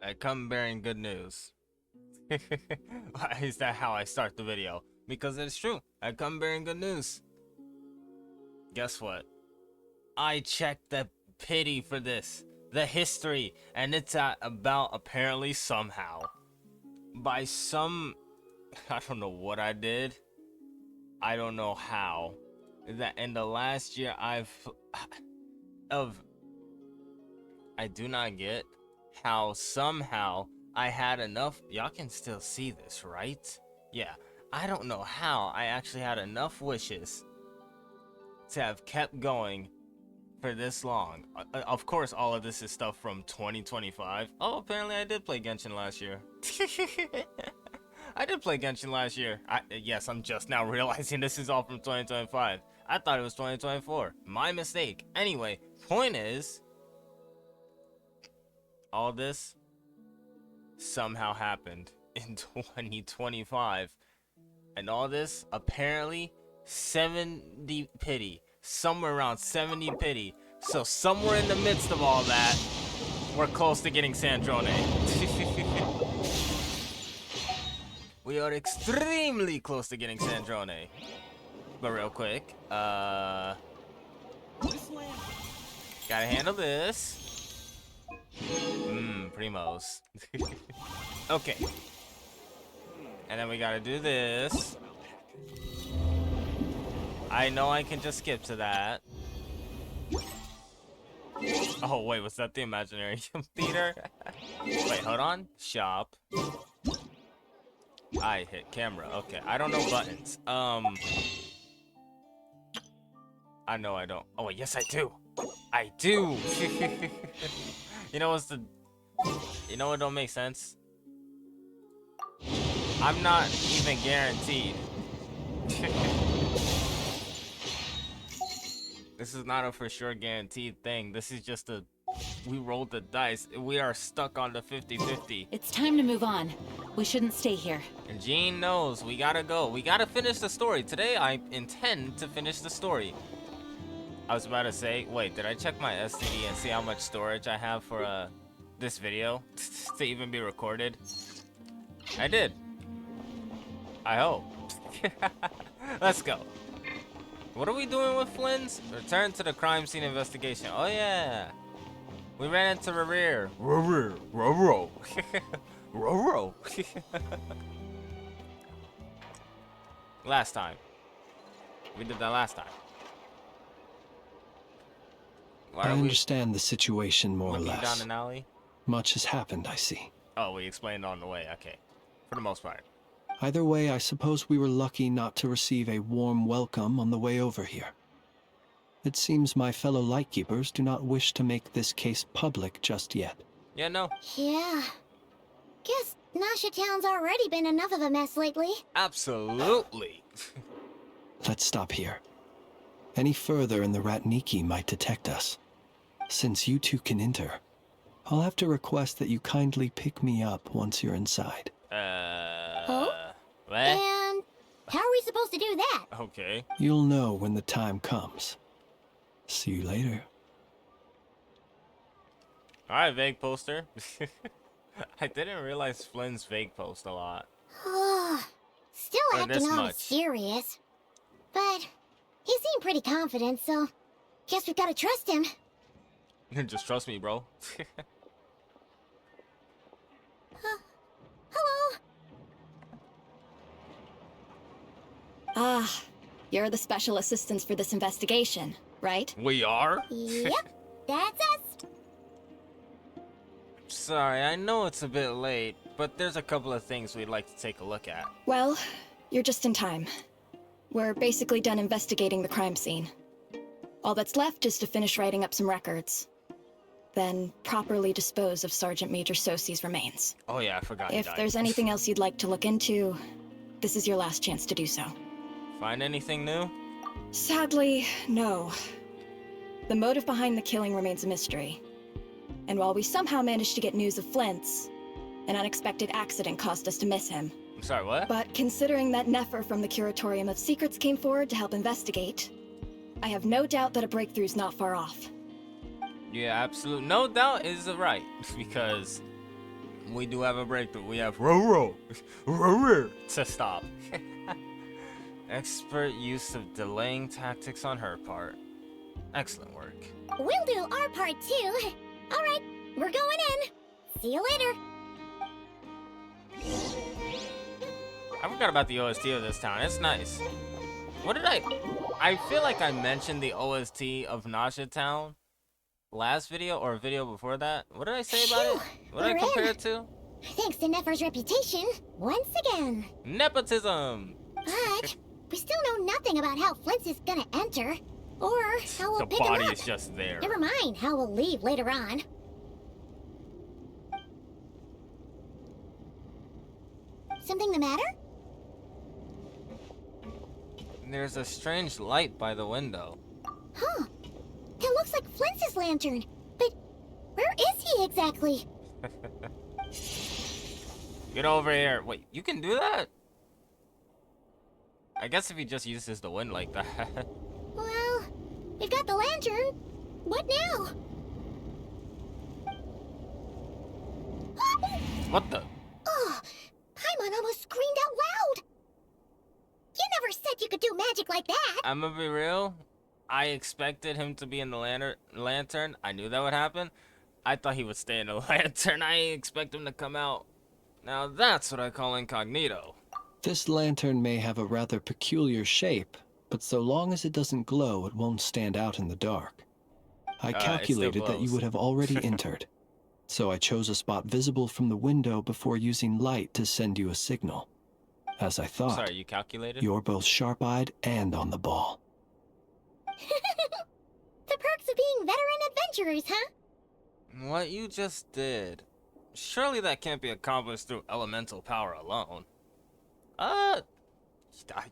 I come bearing good news. Is that how I start the video? Because it's true. I come bearing good news. Guess what? I checked the pity for this, the history, and it's at about apparently somehow. By some, I don't know what I did. I don't know how. That in the last year of I do not get how somehow I had enough. Y'all can still see this, right? Yeah. I don't know how I actually had enough wishes to have kept going for this long. Of course, all of this is stuff from 2025. Oh, apparently I did play Genshin last year. I did play Genshin last year. Yes, I'm just now realizing this is all from 2025. I thought it was 2024. My mistake. Anyway, point is, all this somehow happened in 2025. And all this, apparently, 70 pity. Somewhere around 70 pity. So somewhere in the midst of all that, we're close to getting Sandrone. We are extremely close to getting Sandrone. But real quick, gotta handle this. Primos. Okay. And then we gotta do this. I know I can just skip to that. Oh, wait, was that the imaginary theater? Wait, hold on. Shop. I hit camera. Okay, I don't know buttons. I know I don't. Oh, wait, yes, I do. I do. You know what's the... You know what don't make sense? I'm not even guaranteed. This is not a for sure guaranteed thing. This is just a... We rolled the dice. We are stuck on the 50-50. It's time to move on. We shouldn't stay here. And Jean knows we gotta go. We gotta finish the story. Today, I intend to finish the story. I was about to say, wait, did I check my STD and see how much storage I have for this video to even be recorded? I did. I hope. Let's go. What are we doing with Flynn's? Return to the crime scene investigation. Oh yeah. We ran into Roro. Roro. Last time. We did that last time. I understand the situation more or less. Down an alley? Much has happened, I see. Oh, we explained on the way. Okay. For the most part. Either way, I suppose we were lucky not to receive a warm welcome on the way over here. It seems my fellow Lightkeepers do not wish to make this case public just yet. Yeah, no. Yeah. Guess Nasha Town's already been enough of a mess lately. Absolutely. Let's stop here. Any further and the Ratniki might detect us. Since you two can enter, I'll have to request that you kindly pick me up once you're inside. Oh? What? And how are we supposed to do that? Okay. You'll know when the time comes. See you later. Alright, vague poster. I didn't realize Flynn's vague post a lot. Still acting all serious. But he seemed pretty confident, so guess we've got to trust him. Just trust me, bro. Hello? Ah, you're the special assistants for this investigation, right? We are? Yep, that's us. Sorry, I know it's a bit late, but there's a couple of things we'd like to take a look at. Well, you're just in time. We're basically done investigating the crime scene. All that's left is to finish writing up some records. Then properly dispose of Sergeant Major Sosi's remains. Oh yeah, I forgot. If there's anything else you'd like to look into, this is your last chance to do so. Find anything new? Sadly, no. The motive behind the killing remains a mystery. And while we somehow managed to get news of Flint's, an unexpected accident caused us to miss him. I'm sorry, what? But considering that Nefer from the Curatorium of Secrets came forward to help investigate, I have no doubt that a breakthrough's not far off. Yeah, absolute. No doubt is right, because we do have a breakthrough. We have Roro to stop. Expert use of delaying tactics on her part. Excellent work. We'll do our part too. All right, we're going in. See you later. I forgot about the OST of this town. It's nice. What did I feel like I mentioned the OST of Nasha Town last video or a video before that. What did I say about it? What did I compare it to? Thanks to Nefer's reputation, once again. Nepotism! But we still know nothing about how Flint's is gonna enter, or how we'll pick him up. The body is just there. Never mind how we'll leave later on. Something the matter? There's a strange light by the window. Huh. That looks like Flint's lantern. But where is he exactly? Get over here. Wait, you can do that? I guess if he just uses the wind like that. Well, we've got the lantern. What now? What the? Oh, Paimon almost screamed out loud. You never said you could do magic like that. I'm gonna be real. I expected him to be in the lantern. I knew that would happen. I thought he would stay in the lantern. I didn't expect him to come out. Now that's what I call incognito. This lantern may have a rather peculiar shape, but so long as it doesn't glow, it won't stand out in the dark. I calculated that you would have already entered, so I chose a spot visible from the window before using light to send you a signal. As I thought, sorry, you calculated? You're both sharp-eyed and on the ball. The perks of being veteran adventurers, huh? What you just did, surely that can't be accomplished through elemental power alone.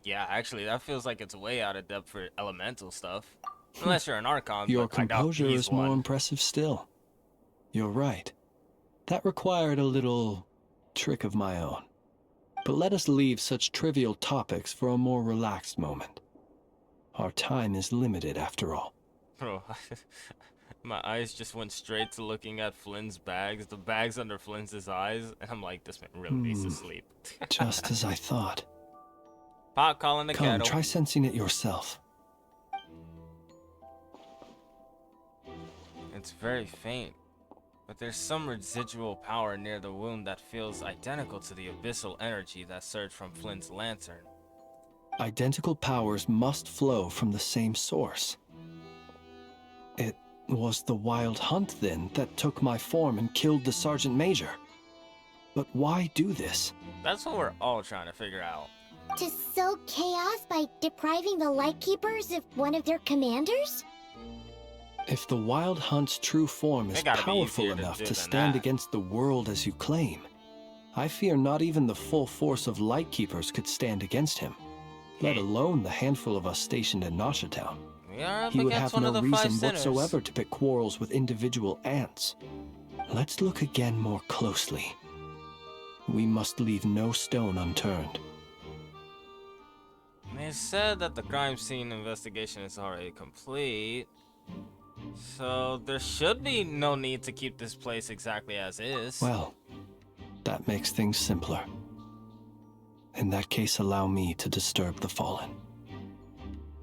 Yeah, actually, that feels like it's way out of depth for elemental stuff. Unless you're an Archon. Your composure is more impressive still. You're right. That required a little trick of my own. But let us leave such trivial topics for a more relaxed moment. Our time is limited after all. Bro, my eyes just went straight to looking at Flynn's bags, the bags under Flynn's eyes, and I'm like, this man really needs to sleep. Just as I thought. Pot calling the kettle. Come, try sensing it yourself. It's very faint, but there's some residual power near the wound that feels identical to the abyssal energy that surged from Flynn's lantern. Identical powers must flow from the same source. It was the Wild Hunt, then, that took my form and killed the Sergeant Major. But why do this? That's what we're all trying to figure out. To sow chaos by depriving the Lightkeepers of one of their commanders? If the Wild Hunt's true form is powerful enough to stand against the world as you claim, I fear not even the full force of Lightkeepers could stand against him, let alone the handful of us stationed in Nasha Town. He would have no reason whatsoever to pick quarrels with individual ants. Let's look again more closely. We must leave no stone unturned. They said that the crime scene investigation is already complete, so there should be no need to keep this place exactly as is. Well, that makes things simpler. In that case, allow me to disturb the fallen.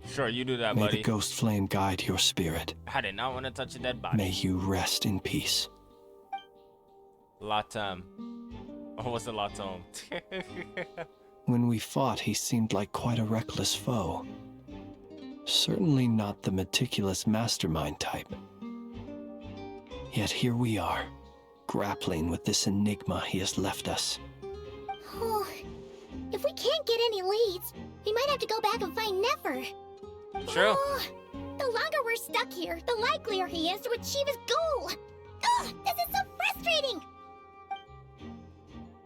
Sure, you do that, buddy. buddy. May the ghost flame guide your spirit. I did not want to touch a dead body. May you rest in peace. Latam. Oh, what's the Latom? When we fought, he seemed like quite a reckless foe. Certainly not the meticulous mastermind type. Yet here we are, grappling with this enigma he has left us. Oh, if we can't get any leads, we might have to go back and find Nefer. True. Oh, the longer we're stuck here, the likelier he is to achieve his goal. Ugh, this is so frustrating.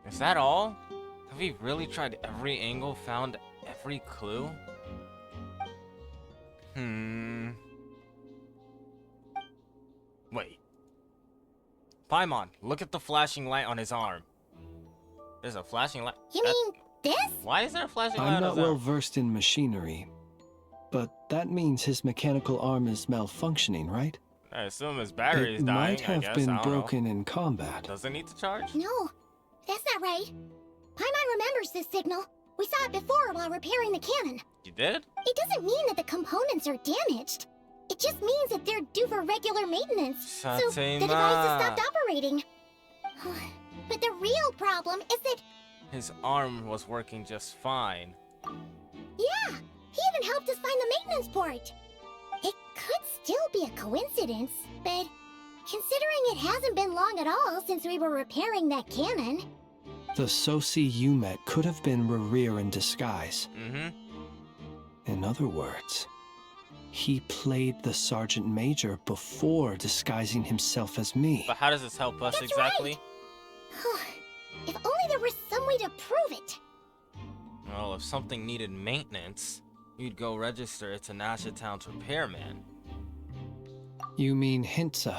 Is that all? Have we really tried every angle, found every clue? Wait. Paimon, look at the flashing light on his arm. There's a flashing light. You mean this? Why is there a flashing light on I'm his not arm? well versed in machinery, but that means his mechanical arm is malfunctioning, right? I assume his battery is It dying. might have been broken in combat. Does it need to charge? No, That's not right. Paimon remembers this signal. We saw it before while repairing the cannon. You did? It doesn't mean that the components are damaged. It just means that they're due for regular maintenance. So the device has stopped operating. But the real problem is that... His arm was working just fine. Yeah, he even helped us find the maintenance port. It could still be a coincidence, but considering it hasn't been long at all since we were repairing that cannon... The Sosi you met could have been Rerir in disguise. In other words, he played the Sergeant Major before disguising himself as me. But how does this help us exactly? Right. If only there was some way to prove it. Well, if something needed maintenance, you'd go register it to Nasha Town's repairman. You mean Hintsa?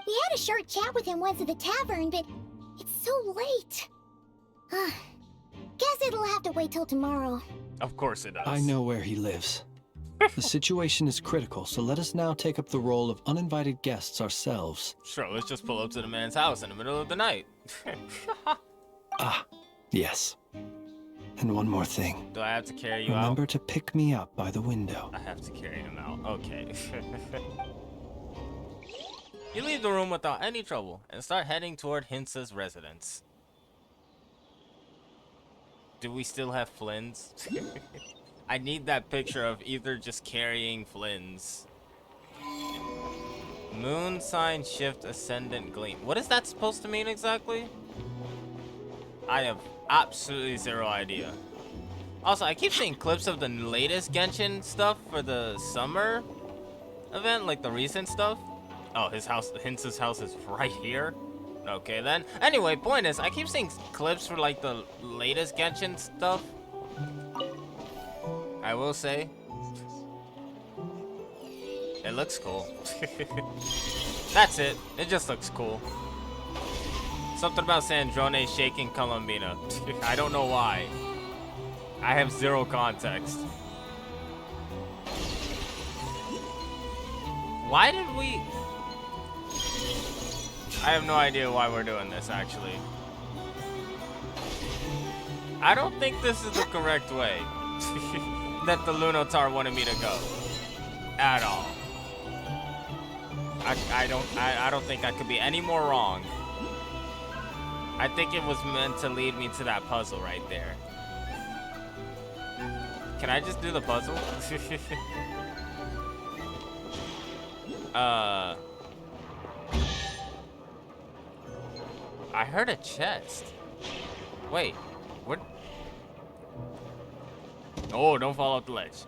We had a short chat with him once at the tavern, but it's so late. Guess it'll have to wait till tomorrow. Of course it does. I know where he lives. The situation is critical, so let us now take up the role of uninvited guests ourselves. Sure, let's just pull up to the man's house in the middle of the night. Yes. And one more thing. Do I have to carry you out? Remember to pick me up by the window. I have to carry him out. Okay. You leave the room without any trouble and start heading toward Hintsa's residence. Do we still have Flynn's? I need that picture of either just carrying Flynn's. Moon sign shift ascendant gleam. What is that supposed to mean exactly? I have absolutely zero idea. Also, I keep seeing clips of the latest Genshin stuff for the summer event, like the recent stuff. Oh, his house, Hintsa's house is right here. Okay then. Anyway, point is, I keep seeing clips for like the latest Genshin stuff. I will say, it looks cool. That's it. It just looks cool. Something about Sandrone shaking Columbina. I don't know why. I have zero context. Why did we... I have no idea why we're doing this, actually. I don't think this is the correct way that the Lunotar wanted me to go. At all. I don't think I could be any more wrong. I think it was meant to lead me to that puzzle right there. Can I just do the puzzle? I heard a chest. Wait, what? Oh, don't fall off the ledge.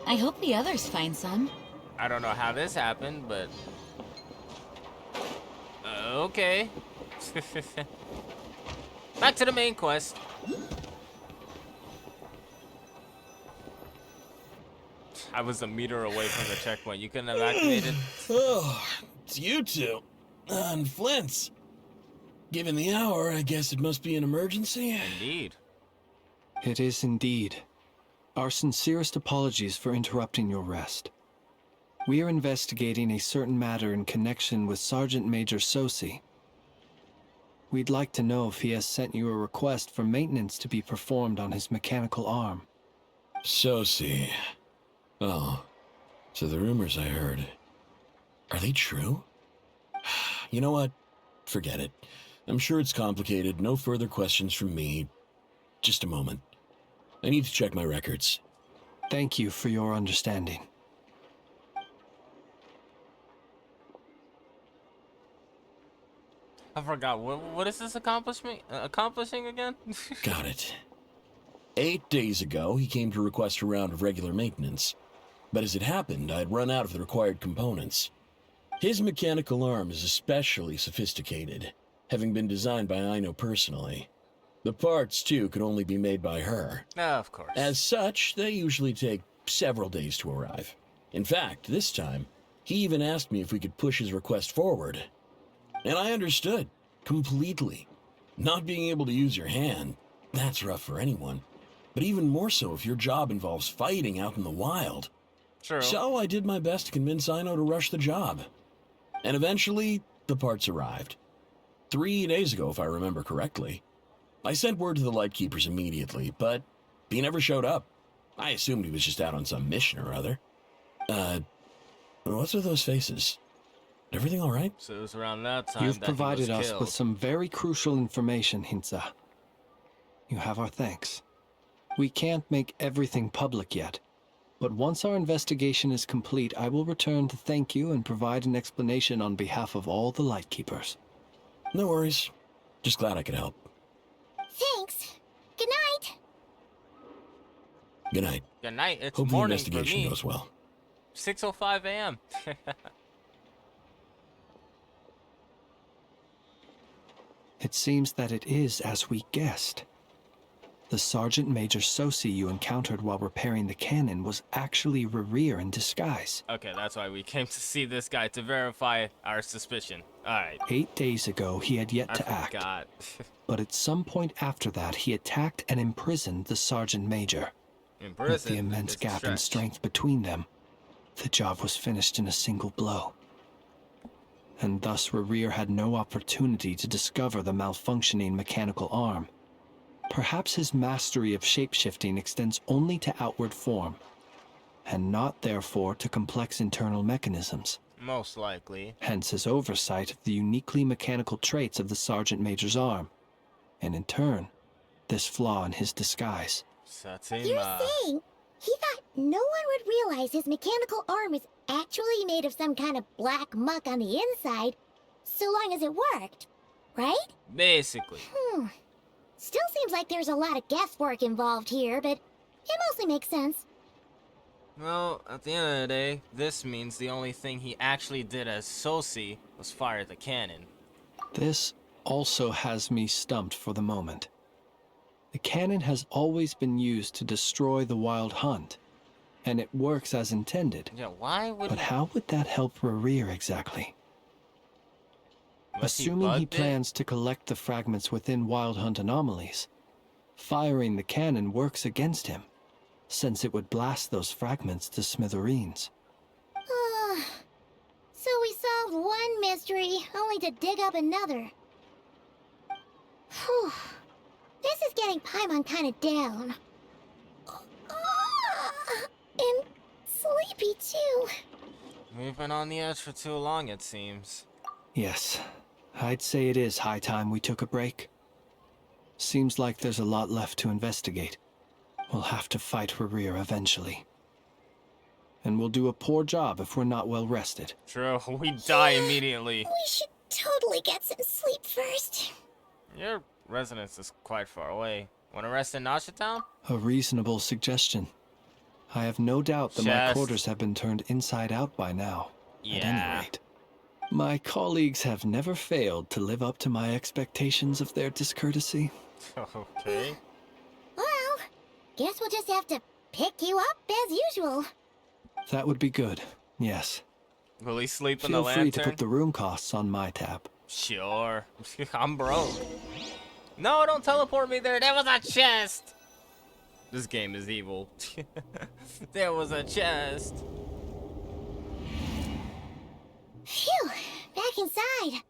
I hope the others find some. I don't know how this happened, but... okay. Back to the main quest. I was a meter away from the checkpoint. You couldn't have activated? Oh, it's you two. And Flint's. Given the hour, I guess it must be an emergency. Indeed. It is indeed. Our sincerest apologies for interrupting your rest. We are investigating a certain matter in connection with Sergeant Major Sosi. We'd like to know if he has sent you a request for maintenance to be performed on his mechanical arm. Sosi. Oh, so the rumors I heard, are they true? You know what? Forget it. I'm sure it's complicated. No further questions from me. Just a moment. I need to check my records. Thank you for your understanding. I forgot. What is this accomplishing again? Got it. 8 days ago, he came to request a round of regular maintenance. But as it happened, I'd run out of the required components. His mechanical arm is especially sophisticated, having been designed by Aino personally. The parts, too, could only be made by her. Of course. As such, they usually take several days to arrive. In fact, this time, he even asked me if we could push his request forward. And I understood, completely. Not being able to use your hand, that's rough for anyone. But even more so if your job involves fighting out in the wild. True. So I did my best to convince Aino to rush the job. And eventually, the parts arrived. 3 days ago, if I remember correctly. I sent word to the Lightkeepers immediately, but he never showed up. I assumed he was just out on some mission or other. What's with those faces? Everything all right? So it was around that time You've that provided he was us killed. with some very crucial information, Hinza. You have our thanks. We can't make everything public yet, but once our investigation is complete, I will return to thank you and provide an explanation on behalf of all the Lightkeepers. No worries. Just glad I could help. Thanks. Good night. Good night. Good night. It's Hope the morning for investigation me. goes well. 6:05 a.m. It seems that it is as we guessed. The Sergeant Major Sosi you encountered while repairing the cannon was actually Rerir in disguise. Okay, that's why we came to see this guy, to verify our suspicion. Alright. 8 days ago, he had yet I to act, forgot. but at some point after that, he attacked and imprisoned the Sergeant Major. In With prison, the immense it's a gap in stretch. strength between them, the job was finished in a single blow. And thus Rerir had no opportunity to discover the malfunctioning mechanical arm. Perhaps his mastery of shapeshifting extends only to outward form, and not therefore to complex internal mechanisms. Most likely. Hence his oversight of the uniquely mechanical traits of the Sergeant Major's arm, and in turn, this flaw in his disguise. You're Satima. saying he thought no one would realize his mechanical arm is actually made of some kind of black muck on the inside, so long as it worked, right? Basically. Still seems like there's a lot of guesswork involved here, but it mostly makes sense. Well, at the end of the day, this means the only thing he actually did as Sosi was fire the cannon. This also has me stumped for the moment. The cannon has always been used to destroy the Wild Hunt, and it works as intended. Yeah, why would But how would that help Rerir exactly? Unless he Assuming he bugged it? plans to collect the fragments within Wild Hunt anomalies, firing the cannon works against him, since it would blast those fragments to smithereens. So we solved one mystery, only to dig up another. Whew. This is getting Paimon kind of down. And sleepy too. We've been on the edge for too long, it seems. Yes, I'd say it is high time we took a break. Seems like there's a lot left to investigate. We'll have to fight Rerir eventually. And we'll do a poor job if we're not well rested. True, we die immediately. We should totally get some sleep first. Your residence is quite far away. Want to rest in Nasha Town? A reasonable suggestion. I have no doubt that my Chest. quarters have been turned inside out by now. At Yeah. any rate. My colleagues have never failed to live up to my expectations of their discourtesy. Okay. Well, guess we'll just have to pick you up as usual. That would be good, yes. Will he sleep in the Feel free to lantern? put the room costs on my tab. Sure. I'm broke. No, don't teleport me there. There was a chest. This game is evil. There was a chest. Phew, back inside.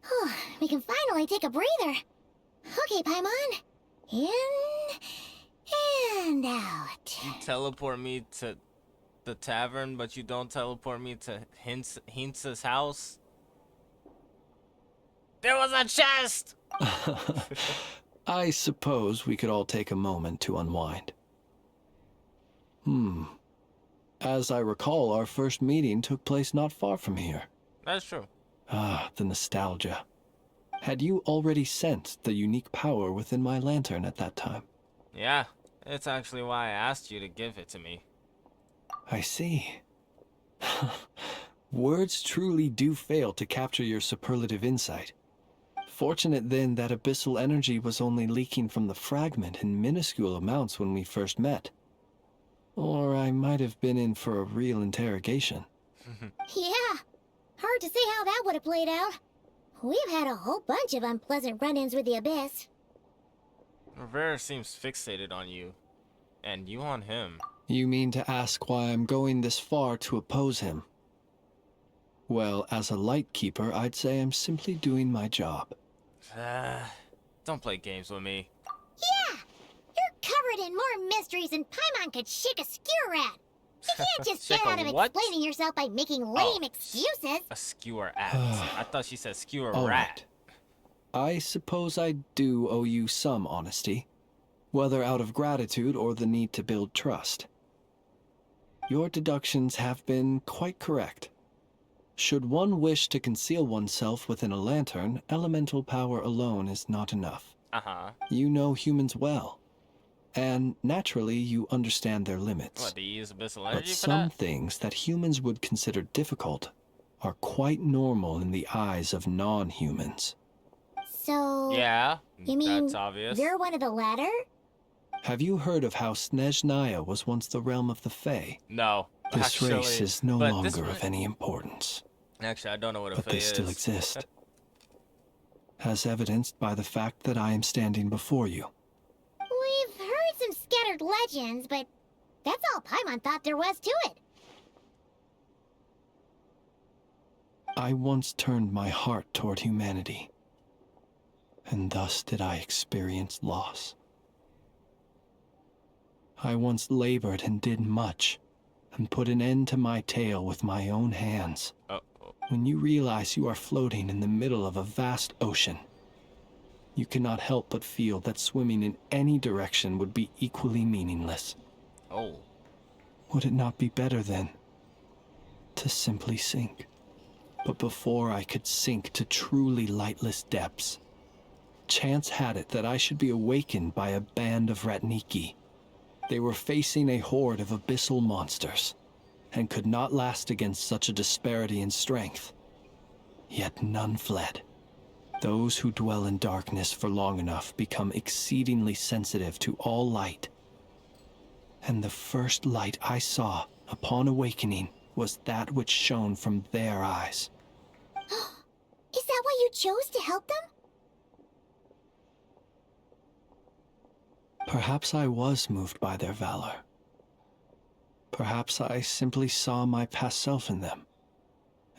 Whew, we can finally take a breather. Okay, Paimon. In and out. You teleport me to the tavern, but you don't teleport me to Hintz's house? There was a chest! I suppose we could all take a moment to unwind. As I recall, our first meeting took place not far from here. That's true. Ah, the nostalgia. Had you already sensed the unique power within my lantern at that time? Yeah, it's actually why I asked you to give it to me. I see. Words truly do fail to capture your superlative insight. Fortunate then that abyssal energy was only leaking from the fragment in minuscule amounts when we first met. Or I might have been in for a real interrogation. Yeah, hard to say how that would have played out. We've had a whole bunch of unpleasant run-ins with the Abyss. Rivera seems fixated on you. And you on him. You mean to ask why I'm going this far to oppose him? Well, as a light keeper, I'd say I'm simply doing my job. Don't play games with me. Yeah! You're covered in more mysteries than Paimon could shake a skewer at. You can't just get Shake a out of what? explaining yourself by making lame excuses. A skewer at. I thought she said skewer All rat. right. I suppose I do owe you some honesty, whether out of gratitude or the need to build trust. Your deductions have been quite correct. Should one wish to conceal oneself within a lantern, elemental power alone is not enough. Uh-huh. You know humans well, and naturally you understand their limits. What, do you use abyssal But energy for some that? things that humans would consider difficult are quite normal in the eyes of non-humans. So... Yeah, You mean that's obvious. you're one of the latter? Have you heard of how Snezhnaya was once the realm of the Fae? No. This actually, race is no but this longer of any importance, Actually, I don't know what a but fae they is. still exist. As evidenced by the fact that I am standing before you. We've heard some scattered legends, but that's all Paimon thought there was to it. I once turned my heart toward humanity, and thus did I experience loss. I once labored and did much, and put an end to my tale with my own hands. Uh-oh. When you realize you are floating in the middle of a vast ocean, you cannot help but feel that swimming in any direction would be equally meaningless. Oh. Would it not be better then to simply sink? But before I could sink to truly lightless depths, chance had it that I should be awakened by a band of Ratniki. They were facing a horde of abyssal monsters, and could not last against such a disparity in strength. Yet none fled. Those who dwell in darkness for long enough become exceedingly sensitive to all light. And the first light I saw upon awakening was that which shone from their eyes. Is that why you chose to help them? Perhaps I was moved by their valor. Perhaps I simply saw my past self in them,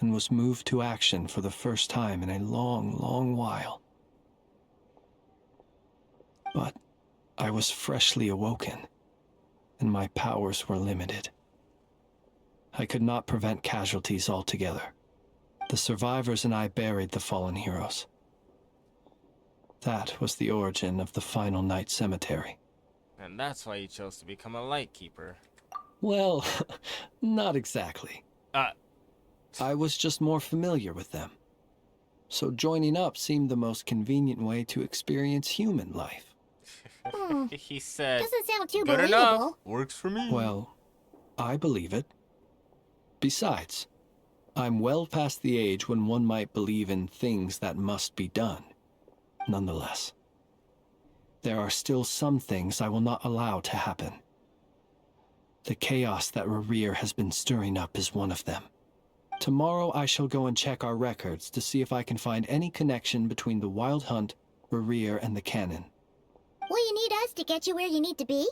and was moved to action for the first time in a long, long while. But I was freshly awoken, and my powers were limited. I could not prevent casualties altogether. The survivors and I buried the fallen heroes. That was the origin of the final night cemetery. And that's why you chose to become a lightkeeper. Well, not exactly. Uh, I was just more familiar with them. So joining up seemed the most convenient way to experience human life. he said, Doesn't sound too good believable. enough. Works for me. Well, I believe it. Besides, I'm well past the age when one might believe in things that must be done. Nonetheless, there are still some things I will not allow to happen. The chaos that Rerir has been stirring up is one of them. Tomorrow I shall go and check our records to see if I can find any connection between the Wild Hunt, Rerir, and the Cannon. Will you need us to get you where you need to be?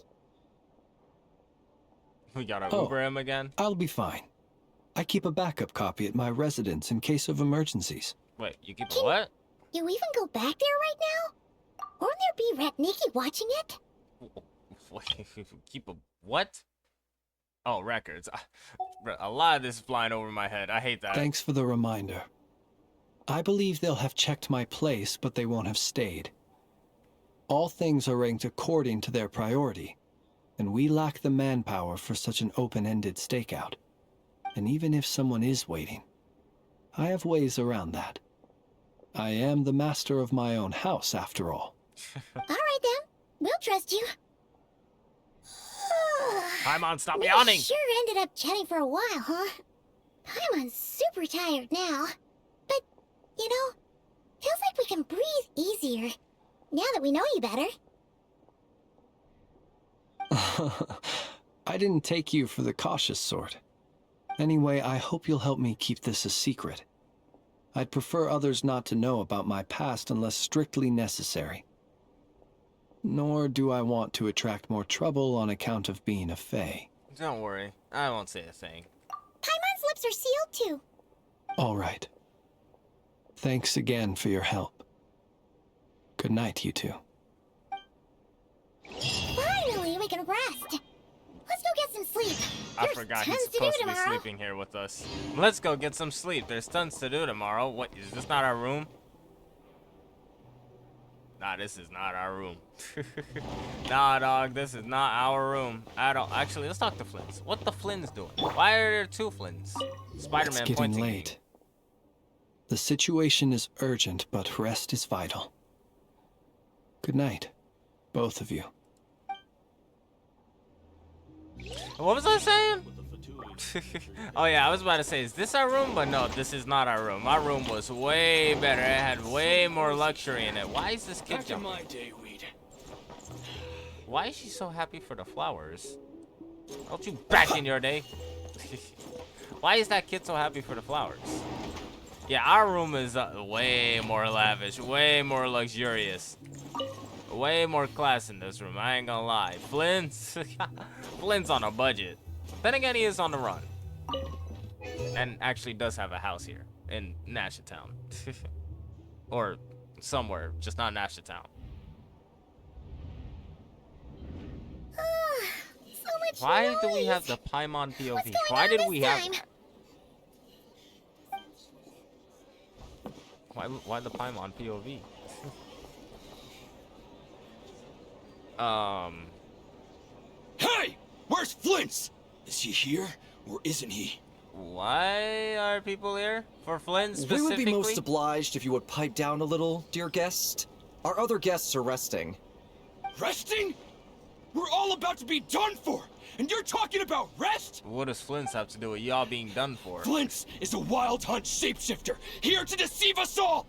We gotta Oh. Uber him again. I'll be fine. I keep a backup copy at my residence in case of emergencies. Wait, you keep a what? You even go back there right now? Won't there be Ratniki watching it? Keep a what? Oh, records. A lot of this is flying over my head. I hate that. Thanks for the reminder. I believe they'll have checked my place, but they won't have stayed. All things are ranked according to their priority, and we lack the manpower for such an open-ended stakeout. And even if someone is waiting, I have ways around that. I am the master of my own house, after all. All right then, we'll trust you. Paimon, stop We yawning! sure ended up chatting for a while, huh? Paimon's super tired now. But, you know, feels like we can breathe easier, now that we know you better. I didn't take you for the cautious sort. Anyway, I hope you'll help me keep this a secret. I'd prefer others not to know about my past unless strictly necessary. Nor do I want to attract more trouble on account of being a Fae. Don't worry, I won't say a thing. Paimon's lips are sealed too. All right. Thanks again for your help. Good night, you two. Finally, we can rest. Let's go get some sleep. I There's forgot tons he's to do supposed to be tomorrow. sleeping here with us. Let's go get some sleep. There's tons to do tomorrow. What, is this not our room? Nah, this is not our room. Nah, dog, this is not our room at all. Actually, let's talk to Flynn's. What the Flynn's doing? Why are there two Flynn's? Spider-Man It's getting pointing. late. The situation is urgent, but rest is vital. Good night, both of you. What was I saying? Oh yeah, I was about to say, is this our room? But no, this is not our room. Our room was way better. It had way more luxury in it. Why is this kid jumping? Why is she so happy for the flowers? Don't you back in your day? Why is that kid so happy for the flowers? Yeah, our room is way more lavish, way more luxurious. Way more class in this room, I ain't gonna lie. Flynn's Flynn's on a budget. Then again, he is on the run. And actually does have a house here in Nashatown. Or somewhere, just not Nashatown. So much Why do we noise. have the Paimon POV? What's going Why on did this we have time? that? Why the Paimon POV? Hey! Where's Flint's? Is he here or isn't he? Why are people here? For Flynn We specifically? would be most obliged if you would pipe down a little, dear guest. Our other guests are resting. Resting? We're all about to be done for, and you're talking about rest? What does Flint's have to do with y'all being done for? Flint's is a wild hunt shapeshifter, here to deceive us all!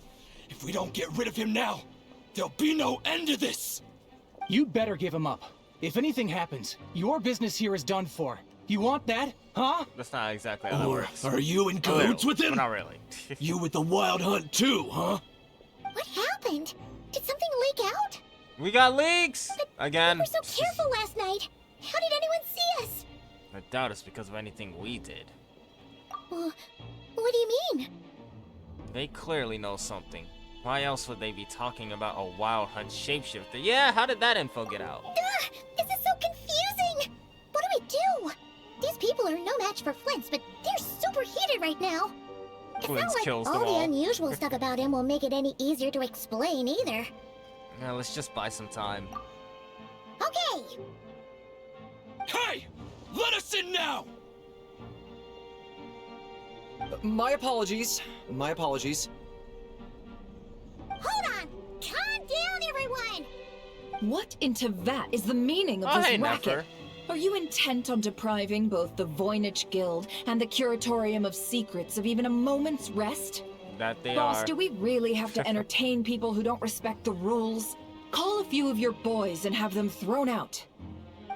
If we don't get rid of him now, there'll be no end to this! You'd better give him up. If anything happens, your business here is done for. You want that, huh? That's not exactly how that Or works. are you in A cahoots little, with but him? not really. You with the wild hunt too, huh? What happened? Did something leak out? We got leaks! Again. We were so careful last night. How did anyone see us? I doubt it's because of anything we did. Well, what do you mean? They clearly know something. Why else would they be talking about a wild hunt shapeshifter? Yeah, how did that info get out? This is so confusing. What do we do? These people are no match for Flint's, but they're super heated right now. It's Flint's not like kills all them the all. unusual stuff about him will make it any easier to explain either. Yeah, let's just buy some time. Okay. Hey! Let us in now! My apologies. My apologies. Hold on. Calm down, everyone. What in Tevat is the meaning of Oh, this hey, racket? Nefer. Are you intent on depriving both the Voynich Guild and the Curatorium of Secrets of even a moment's rest? That they Boss, are. do we really have to entertain people who don't respect the rules? Call a few of your boys and have them thrown out.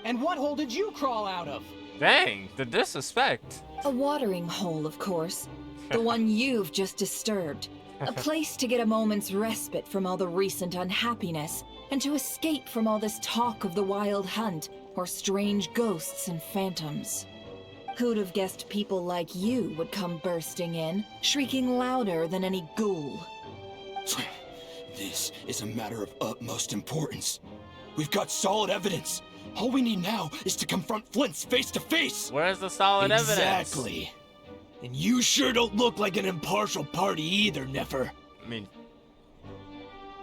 And what hole did you crawl out of? Dang, the disrespect. A watering hole, of course. The one you've just disturbed. A place to get a moment's respite from all the recent unhappiness, and to escape from all this talk of the wild hunt, or strange ghosts and phantoms. Who'd have guessed people like you would come bursting in, shrieking louder than any ghoul? This is a matter of utmost importance. We've got solid evidence. All we need now is to confront Flint's face to face. Where's the solid evidence? Exactly. And you sure don't look like an impartial party either, Nefer. I mean,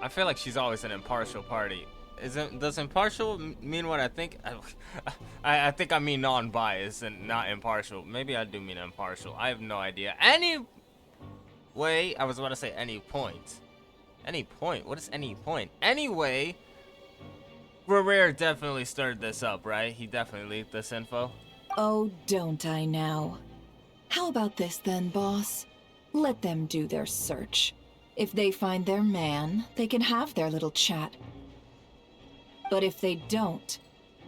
I feel like she's always an impartial party. Does impartial mean what I think? I think I mean non-biased and not impartial. Maybe I do mean impartial. I have no idea. Anyway, I was about to say any point. Any point? What is any point? Anyway, Rare definitely stirred this up, right? He definitely leaked this info. Oh, don't I now? How about this then, boss? Let them do their search. If they find their man, they can have their little chat. But if they don't,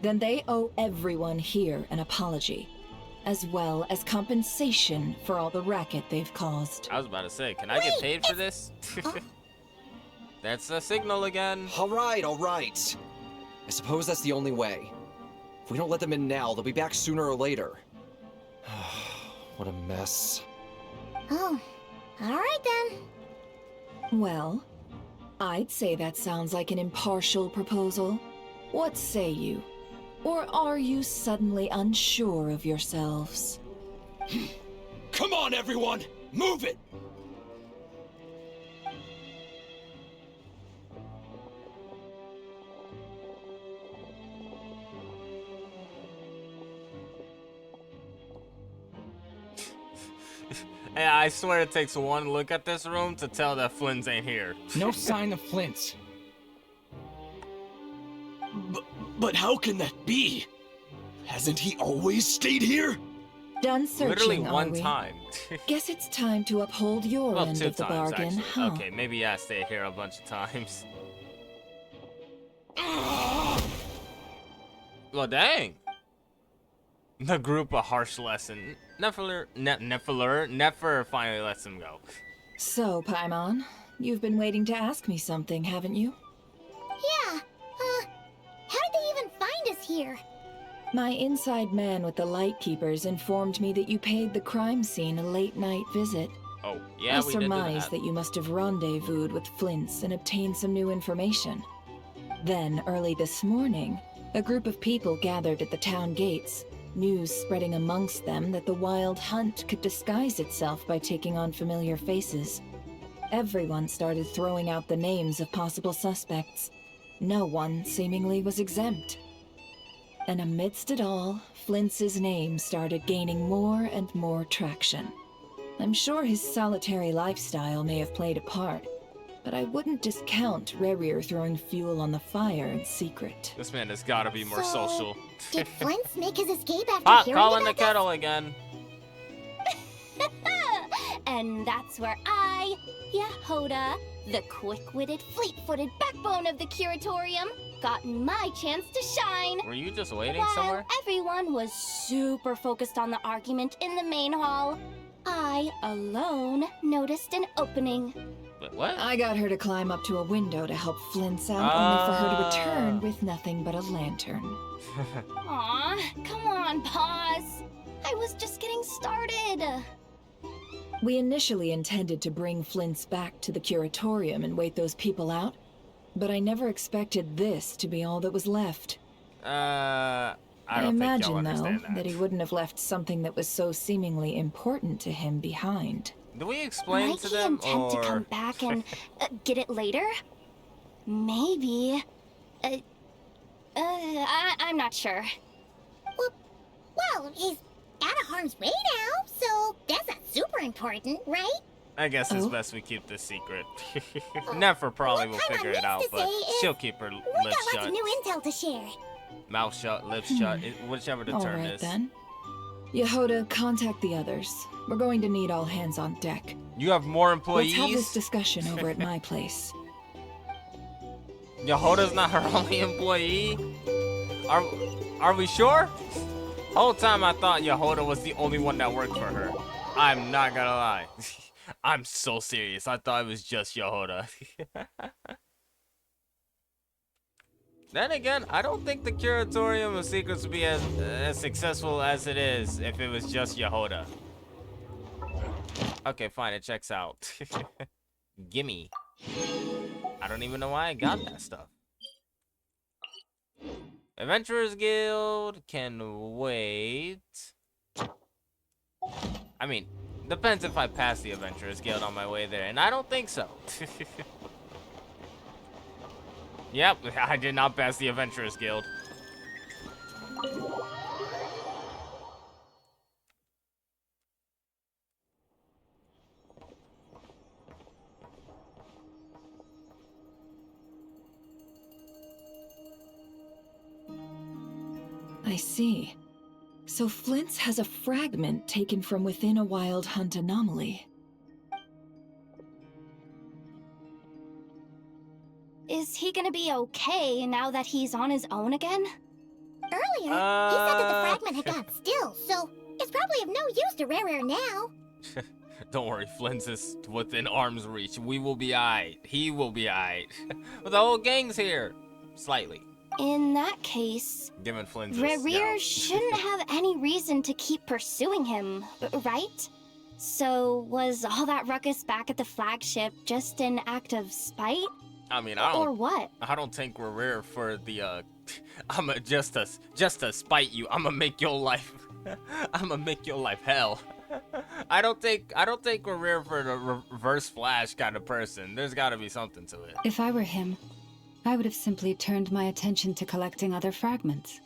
then they owe everyone here an apology, as well as compensation for all the racket they've caused. I was about to say, can I get paid for this? That's a signal again. All right, all right. I suppose that's the only way. If we don't let them in now, they'll be back sooner or later. What a mess. Oh, all right then. Well, I'd say that sounds like an impartial proposal. What say you? Or are you suddenly unsure of yourselves? Come on, everyone! Move it! Hey, I swear it takes one look at this room to tell that Flynn's ain't here. No sign of Flint's. But how can that be? Hasn't he always stayed here? Done searching, Literally are one we? time. Guess it's time to uphold your Well, end 2 of the times, bargain, actually. huh? Okay, maybe I stayed here a bunch of times. Well, dang. The group a harsh lesson. Nefer finally lets him go. So, Paimon, you've been waiting to ask me something, haven't you? Yeah, how did they even find us here? My inside man with the Lightkeepers informed me that you paid the crime scene a late-night visit. Oh, yeah, I we did do surmise that. that you must have rendezvoused with Flint's and obtained some new information. Then, early this morning, a group of people gathered at the town gates, news spreading amongst them that the wild hunt could disguise itself by taking on familiar faces. Everyone started throwing out the names of possible suspects. No one, seemingly, was exempt. And amidst it all, Flint's name started gaining more and more traction. I'm sure his solitary lifestyle may have played a part, but I wouldn't discount Rerir throwing fuel on the fire in secret. This man has got to be more So, social. Did Flint make his escape after Hot, hearing calling the about this? kettle again. And that's where I, Yehoda, the quick-witted, fleet-footed backbone of the Curatorium, got my chance to shine. Were you just waiting While somewhere? everyone was super focused on the argument in the main hall, I alone noticed an opening. Wait, what? I got her to climb up to a window to help Flint's out, only for her to return Ah. with nothing but a lantern. Aw, come on, pause. I was just getting started. We initially intended to bring Flint's back to the Curatorium and wait those people out, but I never expected this to be all that was left. I don't think y'all imagine, though, understand that he wouldn't have left something that was so seemingly important to him behind. Do we explain Might to he them, intend to come or... back and get it later? Maybe. I'm not sure. Well, he's out of harm's way now, so that's not super important, right? I guess it's Oh. best we keep this secret. Nefer probably will What Paimon figure it means out, to but say is she'll keep her We lips got lots shut. of new intel to share. Mouth shut, lips shut, whichever the All term right, is. then. Yehoda, contact the others. We're going to need all hands on deck. You have more employees? Let's have this discussion over at my place. Yehoda's not her only employee? Are we sure? Whole time I thought Yehoda was the only one that worked for her. I'm not gonna lie. I'm so serious. I thought it was just Yehoda. Then again, I don't think the Curatorium of Secrets would be as successful as it is if it was just Yehoda. Okay, fine, it checks out. Gimme. I don't even know why I got that stuff. Adventurers Guild can wait. I mean, depends if I pass the Adventurers Guild on my way there, and I don't think so. Yep, I did not pass the Adventurers Guild. I see. So Flint's has a fragment taken from within a wild hunt anomaly. Is he gonna be okay now that he's on his own again? Earlier, he said that the fragment had got still, so it's probably of no use to Rare now. Don't worry, Flint's is within arm's reach. We will be aight. He will be aight. But the whole gang's here. Slightly. In that case, Given Flint's Rerir shouldn't have any reason to keep pursuing him, right? So was all that ruckus back at the flagship just an act of spite? I mean, Or what? I don't think we're rare for the I'ma just to spite you. I'ma make your life I'ma make your life hell. I don't think we're rare for the reverse flash kind of person. There's got to be something to it. If I were him, I would have simply turned my attention to collecting other fragments.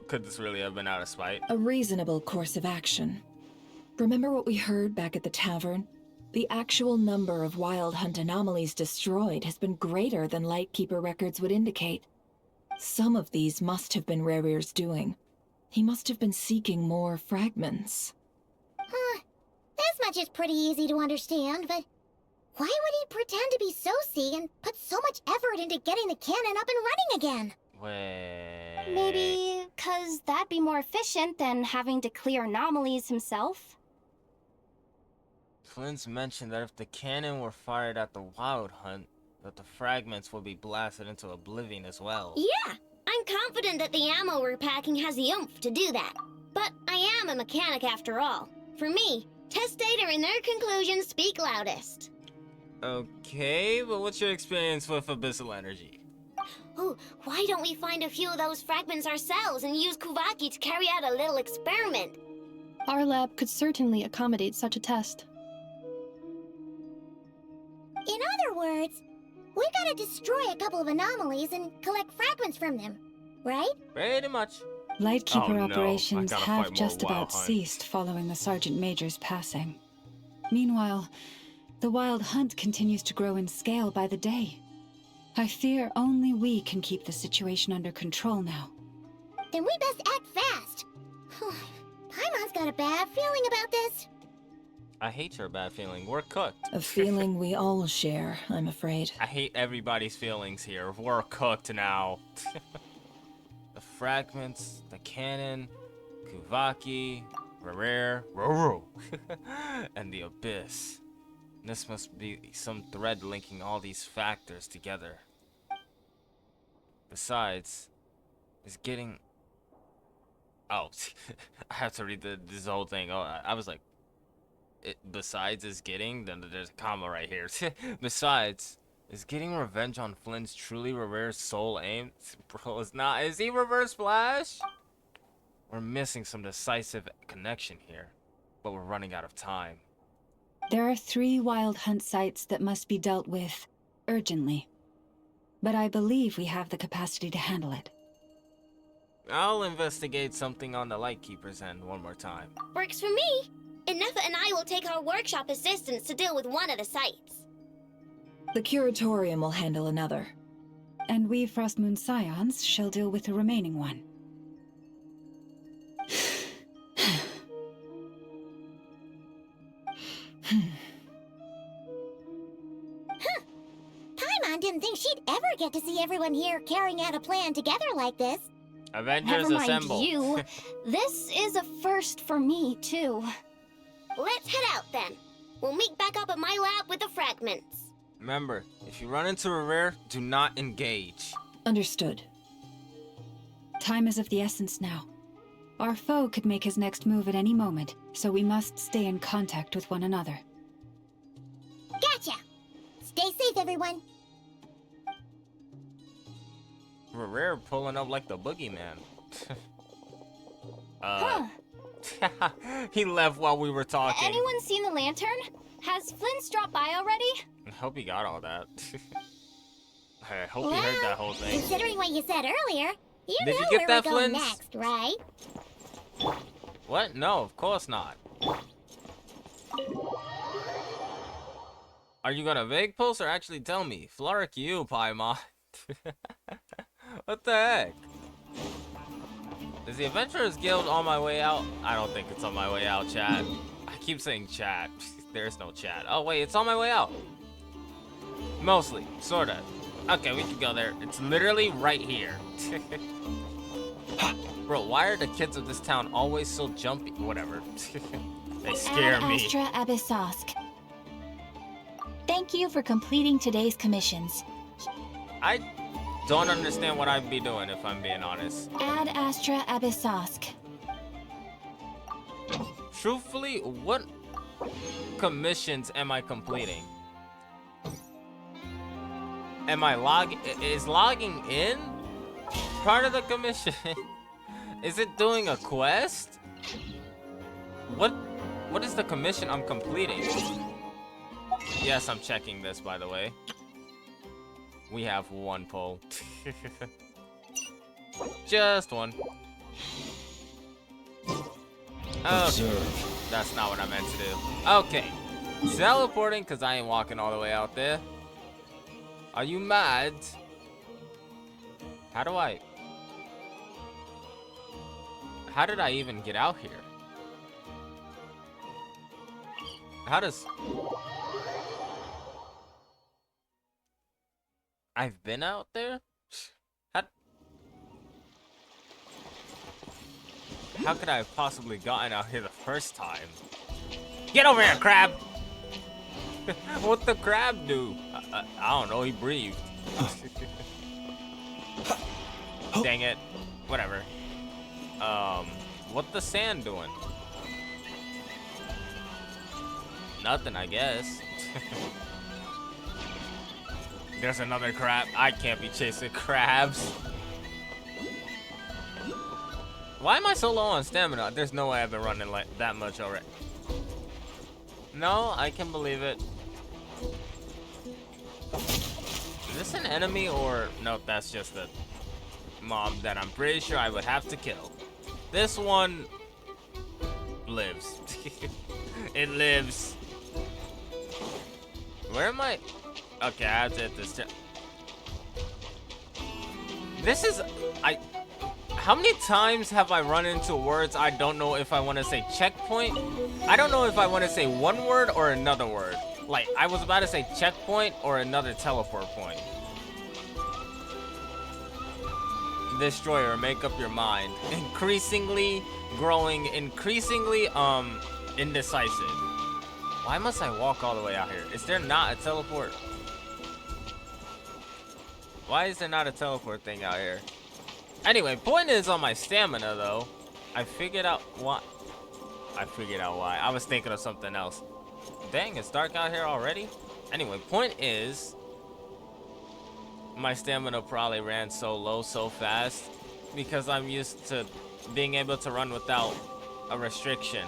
Could this really have been out of spite? A reasonable course of action. Remember what we heard back at the tavern? The actual number of Wild Hunt anomalies destroyed has been greater than Lightkeeper records would indicate. Some of these must have been Rare's doing. He must have been seeking more fragments. This much is pretty easy to understand, but why would he pretend to be Soci and put so much effort into getting the cannon up and running again? Wait. Maybe 'cause that'd be more efficient than having to clear anomalies himself. Flynn's mentioned that if the cannon were fired at the Wild Hunt, that the fragments would be blasted into oblivion as well. Yeah, I'm confident that the ammo we're packing has the oomph to do that. But I am a mechanic after all. For me, test data and their conclusions speak loudest. Okay, but what's your experience with abyssal energy? Ooh, why don't we find a few of those fragments ourselves and use Kuvaki to carry out a little experiment? Our lab could certainly accommodate such a test. In other words, we gotta destroy a couple of anomalies and collect fragments from them, right? Pretty much. Lightkeeper Oh, no. operations I gotta have fight just more Wild about Hunt. ceased following the Sergeant Major's passing. Meanwhile, the Wild Hunt continues to grow in scale by the day. I fear only we can keep the situation under control now. Then we best act fast. Paimon's got a bad feeling about this. I hate your bad feeling. We're cooked. A feeling we all share, I'm afraid. I hate everybody's feelings here. We're cooked now. The fragments, the cannon, Kuvaki, Rare, Roro, and the abyss. This must be some thread linking all these factors together. Besides, it's getting... Oh, I have to read this whole thing. Oh, I was like, besides is getting, then there's a comma right here. Besides, is getting revenge on Flynn's truly Rare's sole aim? Bro, it's not. Is he Reverse Flash? We're missing some decisive connection here, but we're running out of time. There are 3 Wild Hunt sites that must be dealt with urgently. But I believe we have the capacity to handle it. I'll investigate something on the Lightkeeper's end one more time. Works for me. Ineffa and I will take our workshop assistants to deal with one of the sites. The Curatorium will handle another. And we Frostmoon Scions shall deal with the remaining one. Paimon didn't think she'd ever get to see everyone here carrying out a plan together like this. Avengers Never mind assemble. you. This is a first for me, too. Let's head out then. We'll meet back up at my lab with the fragments. Remember, if you run into a Rare, do not engage. Understood. Time is of the essence now. Our foe could make his next move at any moment, so we must stay in contact with one another. Gotcha! Stay safe, everyone. Rare pulling up like the boogeyman. He left while we were talking. Anyone seen the lantern? Has Flynn dropped by already? I hope he got all that. I hope he heard that whole thing. Considering what you said earlier, you Did know you get where that, we're going Flint? next, right? What? No, of course not. Are you gonna vague pulse or actually tell me? Floric you, Paimon. What the heck? Is the Adventurers Guild on my way out? I don't think it's on my way out, chat. I keep saying chat. There's no chat. Oh wait, it's on my way out. Mostly, sorta. Okay, we can go there. It's literally right here. Bro, why are the kids of this town always so jumpy? Whatever. They scare Ad me. Astra Abyssosk. Thank you for completing today's commissions. I don't understand what I'd be doing if I'm being honest. Ad Astra Abyssosk. Truthfully, what commissions am I completing? Am I is logging in part of the commission? Is it doing a quest? What is the commission I'm completing? Yes, I'm checking this, by the way. We have one poll. Just one. Observe. That's not what I meant to do. Okay. Teleporting, because I ain't walking all the way out there. Are you mad? How did I even get out here? I've been out there? How could I have possibly gotten out here the first time? Get over here, crab! What the crab do? I don't know, he breathed. Dang it. Whatever. What the sand doing? Nothing, I guess. There's another crab. I can't be chasing crabs. Why am I so low on stamina? There's no way I've been running like that much already. No, I can believe it. Is this an enemy or... No, that's just a mob that I'm pretty sure I would have to kill. This one lives. It lives. Where am I? Okay, I have to hit this. This is... How many times have I run into words I don't know if I want to say checkpoint? I don't know if I want to say one word or another word. Like, I was about to say checkpoint or another teleport point. Destroyer, make up your mind. Increasingly growing, increasingly indecisive. Why must I walk all the way out here? Is there not a teleport? Why is there not a teleport thing out here? Anyway, point is on my stamina though. I figured out why. I was thinking of something else. Dang, it's dark out here already? Anyway, point is my stamina probably ran so low so fast because I'm used to being able to run without a restriction.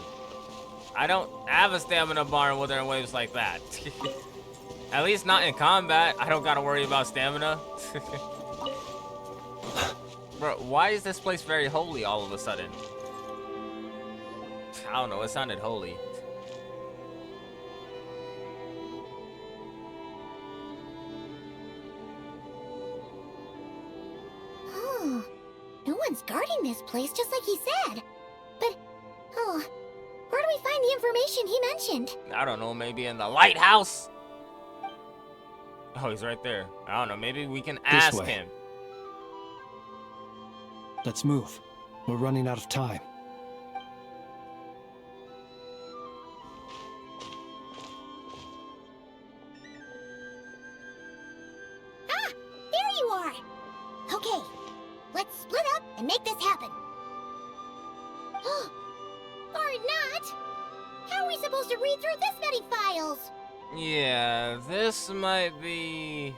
I don't have a stamina bar in Wuthering Waves like that. At least not in combat. I don't gotta worry about stamina. Bro, why is this place very holy all of a sudden? I don't know, it sounded holy. Oh, no one's guarding this place, just like he said. But, oh, where do we find the information he mentioned? I don't know, maybe in the lighthouse? Oh, he's right there. I don't know, maybe we can ask him. Let's move. We're running out of time. Ah! There you are! Okay, let's split up and make this happen. Or not! How are we supposed to read through this many files? Yeah, this might be...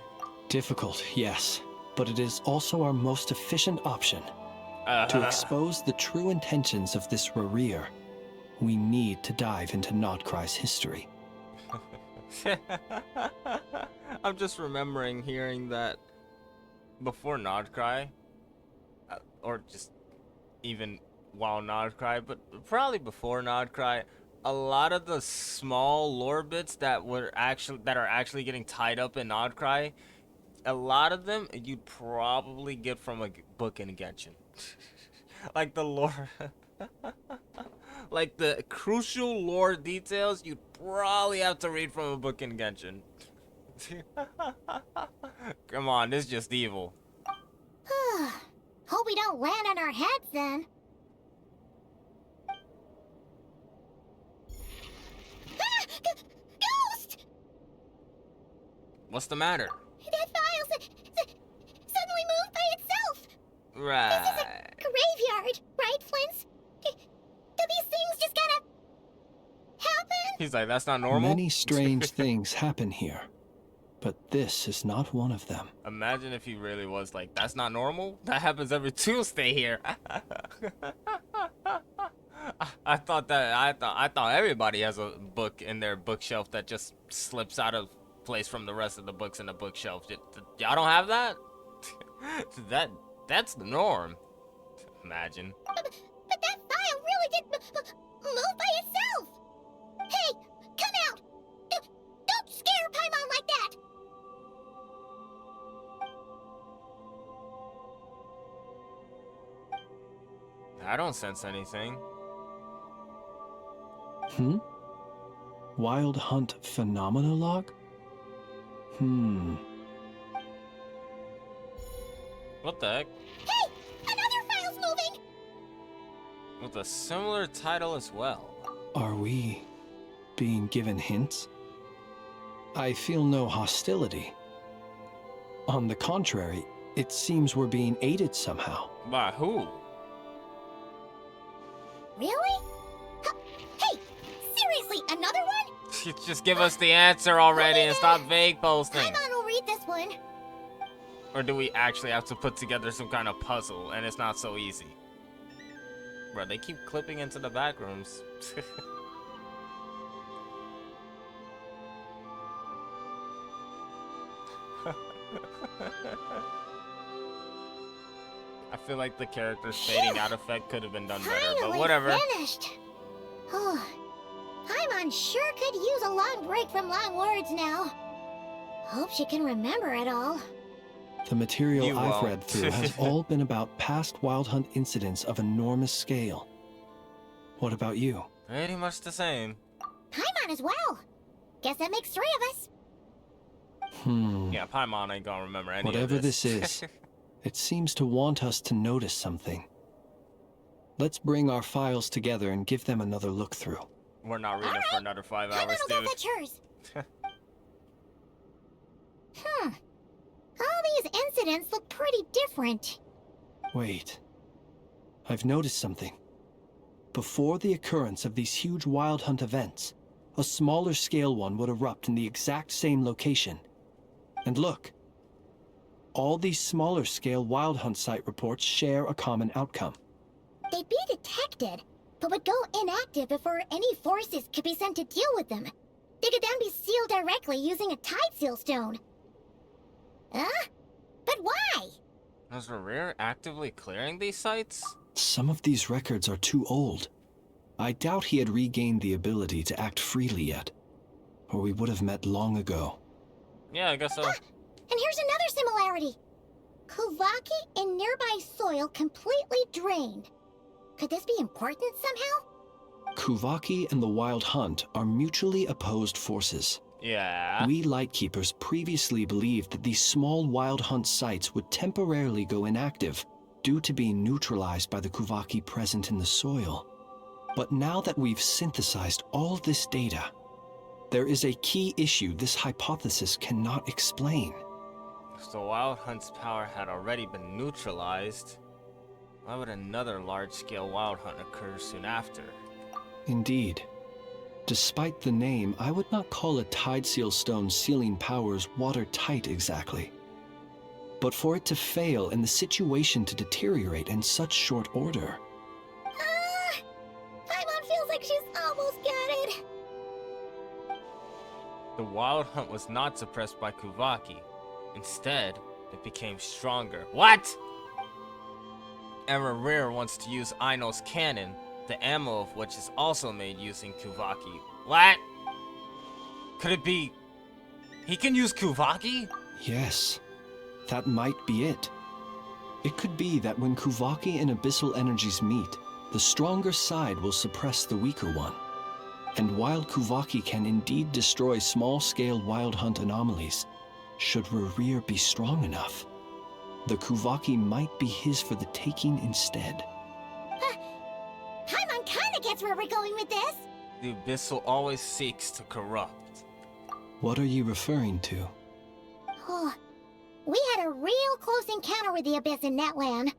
difficult, yes. But it is also our most efficient option. To expose the true intentions of this Rereer, we need to dive into Nod-krai's history. I'm just remembering hearing that before Nod-krai, or just even while Nod-krai, but probably before Nod-krai, a lot of the small lore bits that are actually getting tied up in Nod-krai, a lot of them you'd probably get from a book in Genshin. Like the lore, like the crucial lore details, you'd probably have to read from a book in Genshin. Come on, this is just evil. Hope we don't land on our heads then. Ah! Ghost! What's the matter? That file suddenly moved by itself. Right. This is a graveyard, right, Flint? Do these things just gotta happen? He's like, that's not normal. Many strange things happen here. but this is not one of them. Imagine if he really was like, that's not normal? That happens every Tuesday here. I thought everybody has a book in their bookshelf that just slips out of place from the rest of the books in the bookshelf. Y'all don't have that? That's the norm. Imagine. But that file really did move by itself! Hey, come out! Don't scare Paimon like that! I don't sense anything. Wild Hunt Phenomenolog? What the heck? Hey! Another file's moving! With a similar title as well. Are we being given hints? I feel no hostility. On the contrary, it seems we're being aided somehow. By who? Really? Hey! Seriously, another one? Just give us the answer already and stop vague posting. Paimon will read this one. Or do we actually have to put together some kind of puzzle and it's not so easy? Bro, they keep clipping into the back rooms. I feel like the character's fading out effect could have been done better, but whatever. Finished. Oh, Paimon sure could use a long break from long words now. Hope she can remember it all. The material You I've won't. read through has all been about past Wild Hunt incidents of enormous scale. What about you? Pretty much the same. Paimon as well. Guess that makes 3 of us. Yeah, Paimon ain't gonna remember any Whatever of this. this is, it seems to want us to notice something. Let's bring our files together and give them another look through. We're not reading for another 5 Paimon hours, will go dude. fetch hers. All these incidents look pretty different. Wait. I've noticed something. Before the occurrence of these huge Wild Hunt events, a smaller scale one would erupt in the exact same location. And look. All these smaller scale Wild Hunt site reports share a common outcome. They'd be detected, but would go inactive before any forces could be sent to deal with them. They could then be sealed directly using a tide seal stone. Huh? But why? Was Rear actively clearing these sites? Some of these records are too old. I doubt he had regained the ability to act freely yet, or we would have met long ago. Yeah, I guess so. And here's another similarity. Kuvaki and nearby soil completely drained. Could this be important somehow? Kuvaki and the Wild Hunt are mutually opposed forces. Yeah. We Lightkeepers previously believed that these small Wild Hunt sites would temporarily go inactive due to being neutralized by the Kuvaki present in the soil. But now that we've synthesized all this data, there is a key issue this hypothesis cannot explain. If the Wild Hunt's power had already been neutralized, why would another large-scale Wild Hunt occur soon after? Indeed. Despite the name, I would not call a Tide Seal Stone sealing powers watertight exactly. But for it to fail and the situation to deteriorate in such short order... Paimon feels like she's almost got it. The Wild Hunt was not suppressed by Kuvaki. Instead, it became stronger. What? Rear wants to use Aino's cannon, the ammo of which is also made using Kuvaki. What? Could it be... he can use Kuvaki? Yes, that might be it. It could be that when Kuvaki and Abyssal energies meet, the stronger side will suppress the weaker one. And while Kuvaki can indeed destroy small-scale Wild Hunt anomalies, should Rear be strong enough, the Kuvaki might be his for the taking instead. Paimon kinda gets where we're going with this. The Abyssal always seeks to corrupt. What are you referring to? Oh, we had a real close encounter with the Abyss in Netland.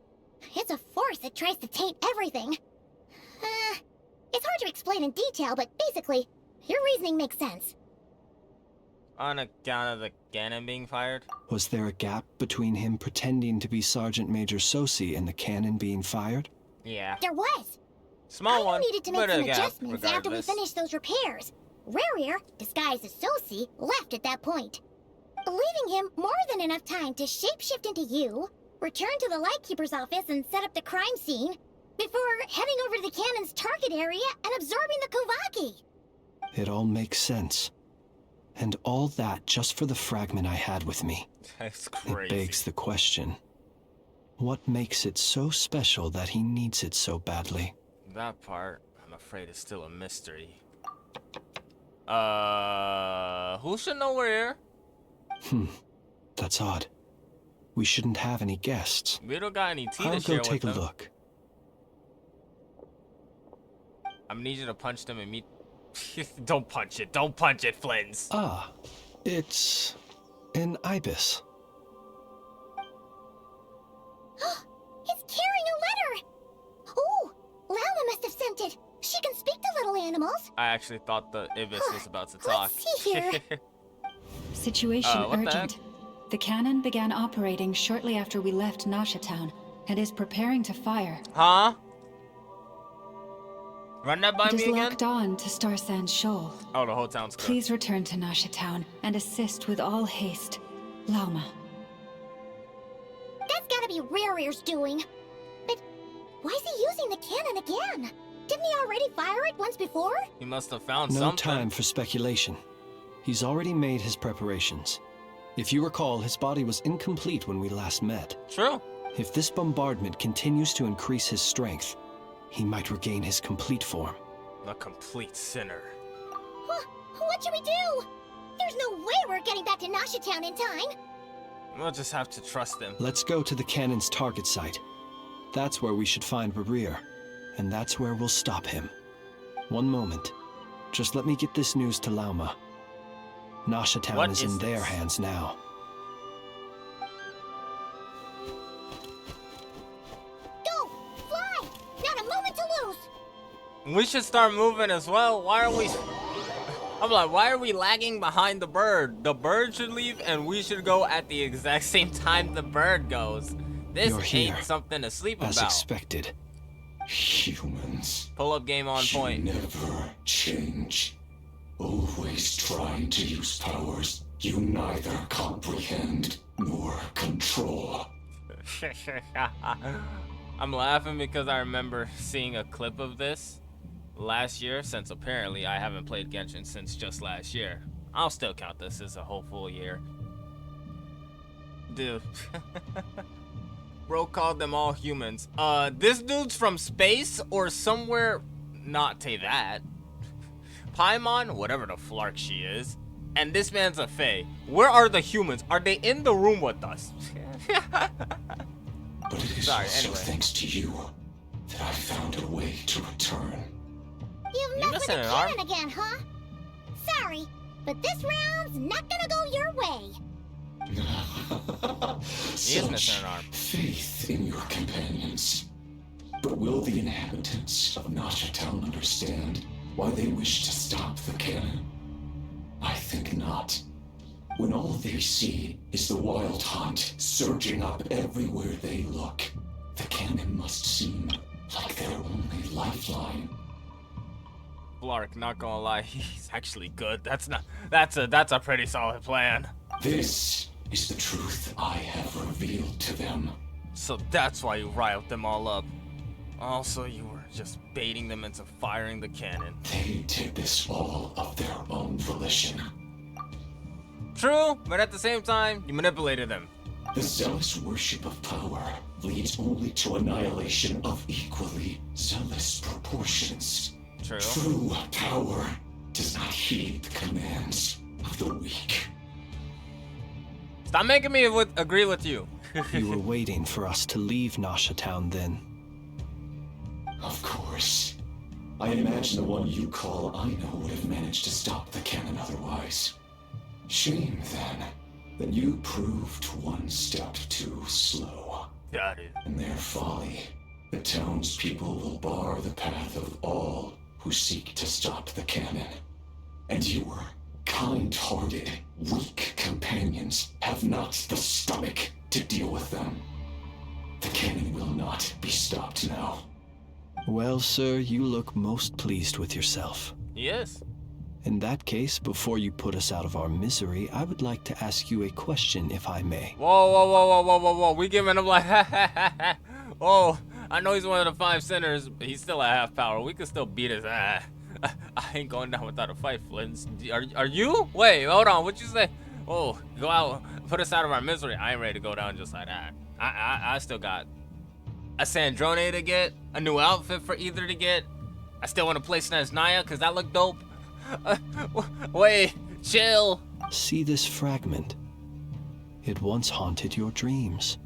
It's a force that tries to taint everything. It's hard to explain in detail, but basically, your reasoning makes sense. On account of the cannon being fired? Was there a gap between him pretending to be Sergeant Major Sosi and the cannon being fired? Yeah. There was. Small one, needed to make but some a gap, adjustments after we regardless. finished those repairs. Rarier, disguised as Sosi, left at that point, leaving him more than enough time to shapeshift into you, return to the Lightkeeper's office and set up the crime scene, before heading over to the cannon's target area and absorbing the Kovaki. It all makes sense. And all that just for the fragment I had with me. That's It crazy. begs the question. What makes it so special that he needs it so badly? That part, I'm afraid, is still a mystery. Who should know we're here? That's odd. We shouldn't have any guests. We don't got any tea I'll to share go take a with them. look. I'm gonna need you to punch them and meet. Don't punch it. Don't punch it, Flins. Ah, it's an ibis. It's carrying a letter! Ooh, Lama must have sent it. She can speak to little animals. I actually thought the ibis was about to talk. Let's see here. Situation what the urgent. The cannon began operating shortly after we left Nasha Town and is preparing to fire. Huh? Run that by It is me again? locked on to Star Sand Shoal. Oh, the whole town's good. Please return to Nasha Town and assist with all haste. Lauma. That's gotta be Rarier's doing. But why is he using the cannon again? Didn't he already fire it once before? He must have found No something. time for speculation. He's already made his preparations. If you recall, his body was incomplete when we last met. True. If this bombardment continues to increase his strength, he might regain his complete form. The complete sinner. What should we do? There's no way we're getting back to Nasha Town in time. We'll just have to trust him. Let's go to the cannon's target site. That's where we should find Barir, and that's where we'll stop him. One moment. Just let me get this news to Lauma. Nasha Town What is is in their this? hands now. Go! Fly! Not a moment to lose! We should start moving as well. Why are we... I'm like, why are we lagging behind the bird? The bird should leave and we should go at the exact same time the bird goes. This You're here, ain't something to sleep as about. expected. Humans. Pull-up game on You point. never change. Always trying to use powers you neither comprehend nor control. I'm laughing because I remember seeing a clip of this last year, since apparently I haven't played Genshin since just last year. I'll still count this as a whole full year. Dude. Bro called them all humans. This dude's from space or somewhere not to that. Paimon, whatever the flark she is, and this man's a fae. Where are the humans? Are they in the room with us? But it is Sorry, also anyway. thanks to you that I found a way to return. You've You messed with missing the an arm? cannon again, huh? Sorry, but this round's not gonna go your way. He is missing an arm. Faith in your companions. But will the inhabitants of Nasha Town understand why they wish to stop the cannon? I think not. When all they see is the wild hunt surging up everywhere they look, the cannon must seem like their only lifeline. Flark, not gonna lie, he's actually good. That's a pretty solid plan. This is the truth I have revealed to them. So that's why you riled them all up. Also, you were just baiting them into firing the cannon. They did this all of their own volition. True, but at the same time, you manipulated them. The zealous worship of power leads only to annihilation of equally zealous proportions. True. True power does not heed the commands of the weak. Stop making me agree with you. You were waiting for us to leave Nasha Town then. Of course. I imagine the one you call Aino would have managed to stop the cannon otherwise. Shame, then, that you proved one step too slow. Got it. In their folly, the townspeople will bar the path of all who seek to stop the cannon. And you were kind-hearted, weak companions have not the stomach to deal with them. The cannon will not be stopped now. Well, sir, you look most pleased with yourself. Yes. In that case, before you put us out of our misery, I would like to ask you a question, if I may. Whoa, whoa, whoa, whoa, whoa, whoa, whoa. We giving him like, whoa. I know he's one of the 5 sinners, but he's still at half power. We could still beat his ass. I ain't going down without a fight, Flint. Are you? Wait, hold on. What'd you say? Oh, go out, put us out of our misery. I ain't ready to go down just like that. I still got a Sandrone to get, a new outfit for Ether to get. I still want to play Snezhnaya because that looked dope. Wait, chill. See this fragment? It once haunted your dreams,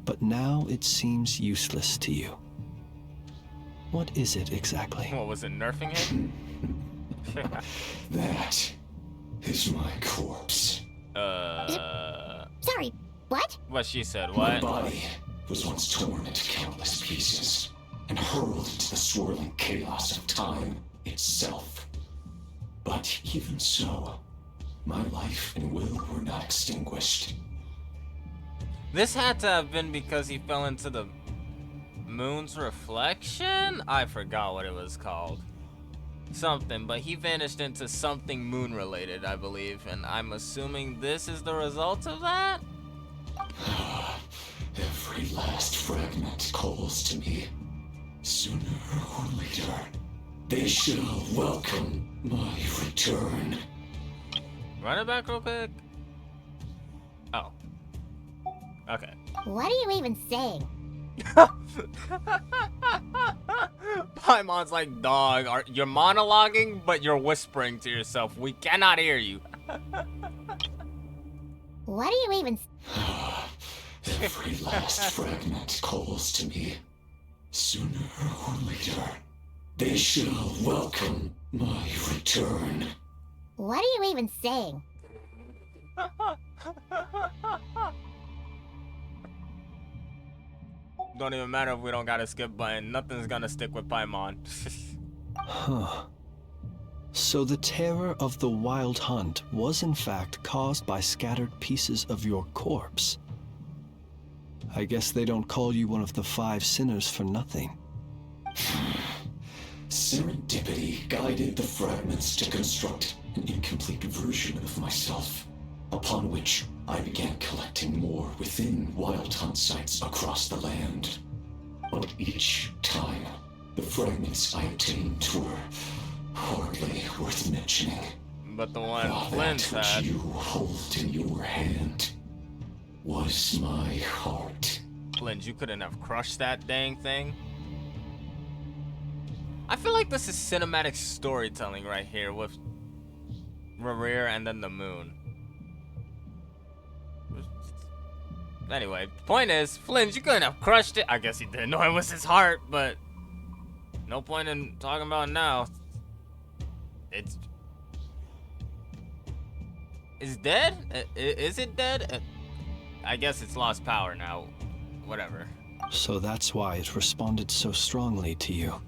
but now it seems useless to you. What is it exactly? What was it, nerfing it? That is my corpse. Sorry, what? What she said, My what? body was once torn into countless pieces and hurled into the swirling chaos of time itself. But even so, my life and will were not extinguished. This had to have been because he fell into the moon's reflection? I forgot what it was called. Something, but he vanished into something moon related, I believe, and I'm assuming this is the result of that? Every last fragment calls to me. Sooner or later, they shall welcome my return. Run it back real quick. Oh. Okay. What are you even saying? Paimon's like, dog, you're monologuing, but you're whispering to yourself. We cannot hear you. What are you even... Every last fragment calls to me. Sooner or later, they shall welcome my return. What are you even saying? Don't even matter if we don't got a skip button. Nothing's gonna stick with Paimon. Huh. So the terror of the Wild Hunt was in fact caused by scattered pieces of your corpse. I guess they don't call you one of the 5 sinners for nothing. Serendipity guided the fragments to construct an incomplete version of myself, upon which I began collecting more within Wild Hunt sites across the land. But each time, the fragments I obtained were hardly worth mentioning. But the one While Flint that had. which you hold in your hand was my heart. Flint, you couldn't have crushed that dang thing. I feel like this is cinematic storytelling right here with Rerir and then the moon. Anyway, point is, Flint, you couldn't have crushed it. I guess he didn't know it was his heart, but no point in talking about it now. It's dead? Is it dead? I guess it's lost power now. Whatever. So that's why it responded so strongly to you.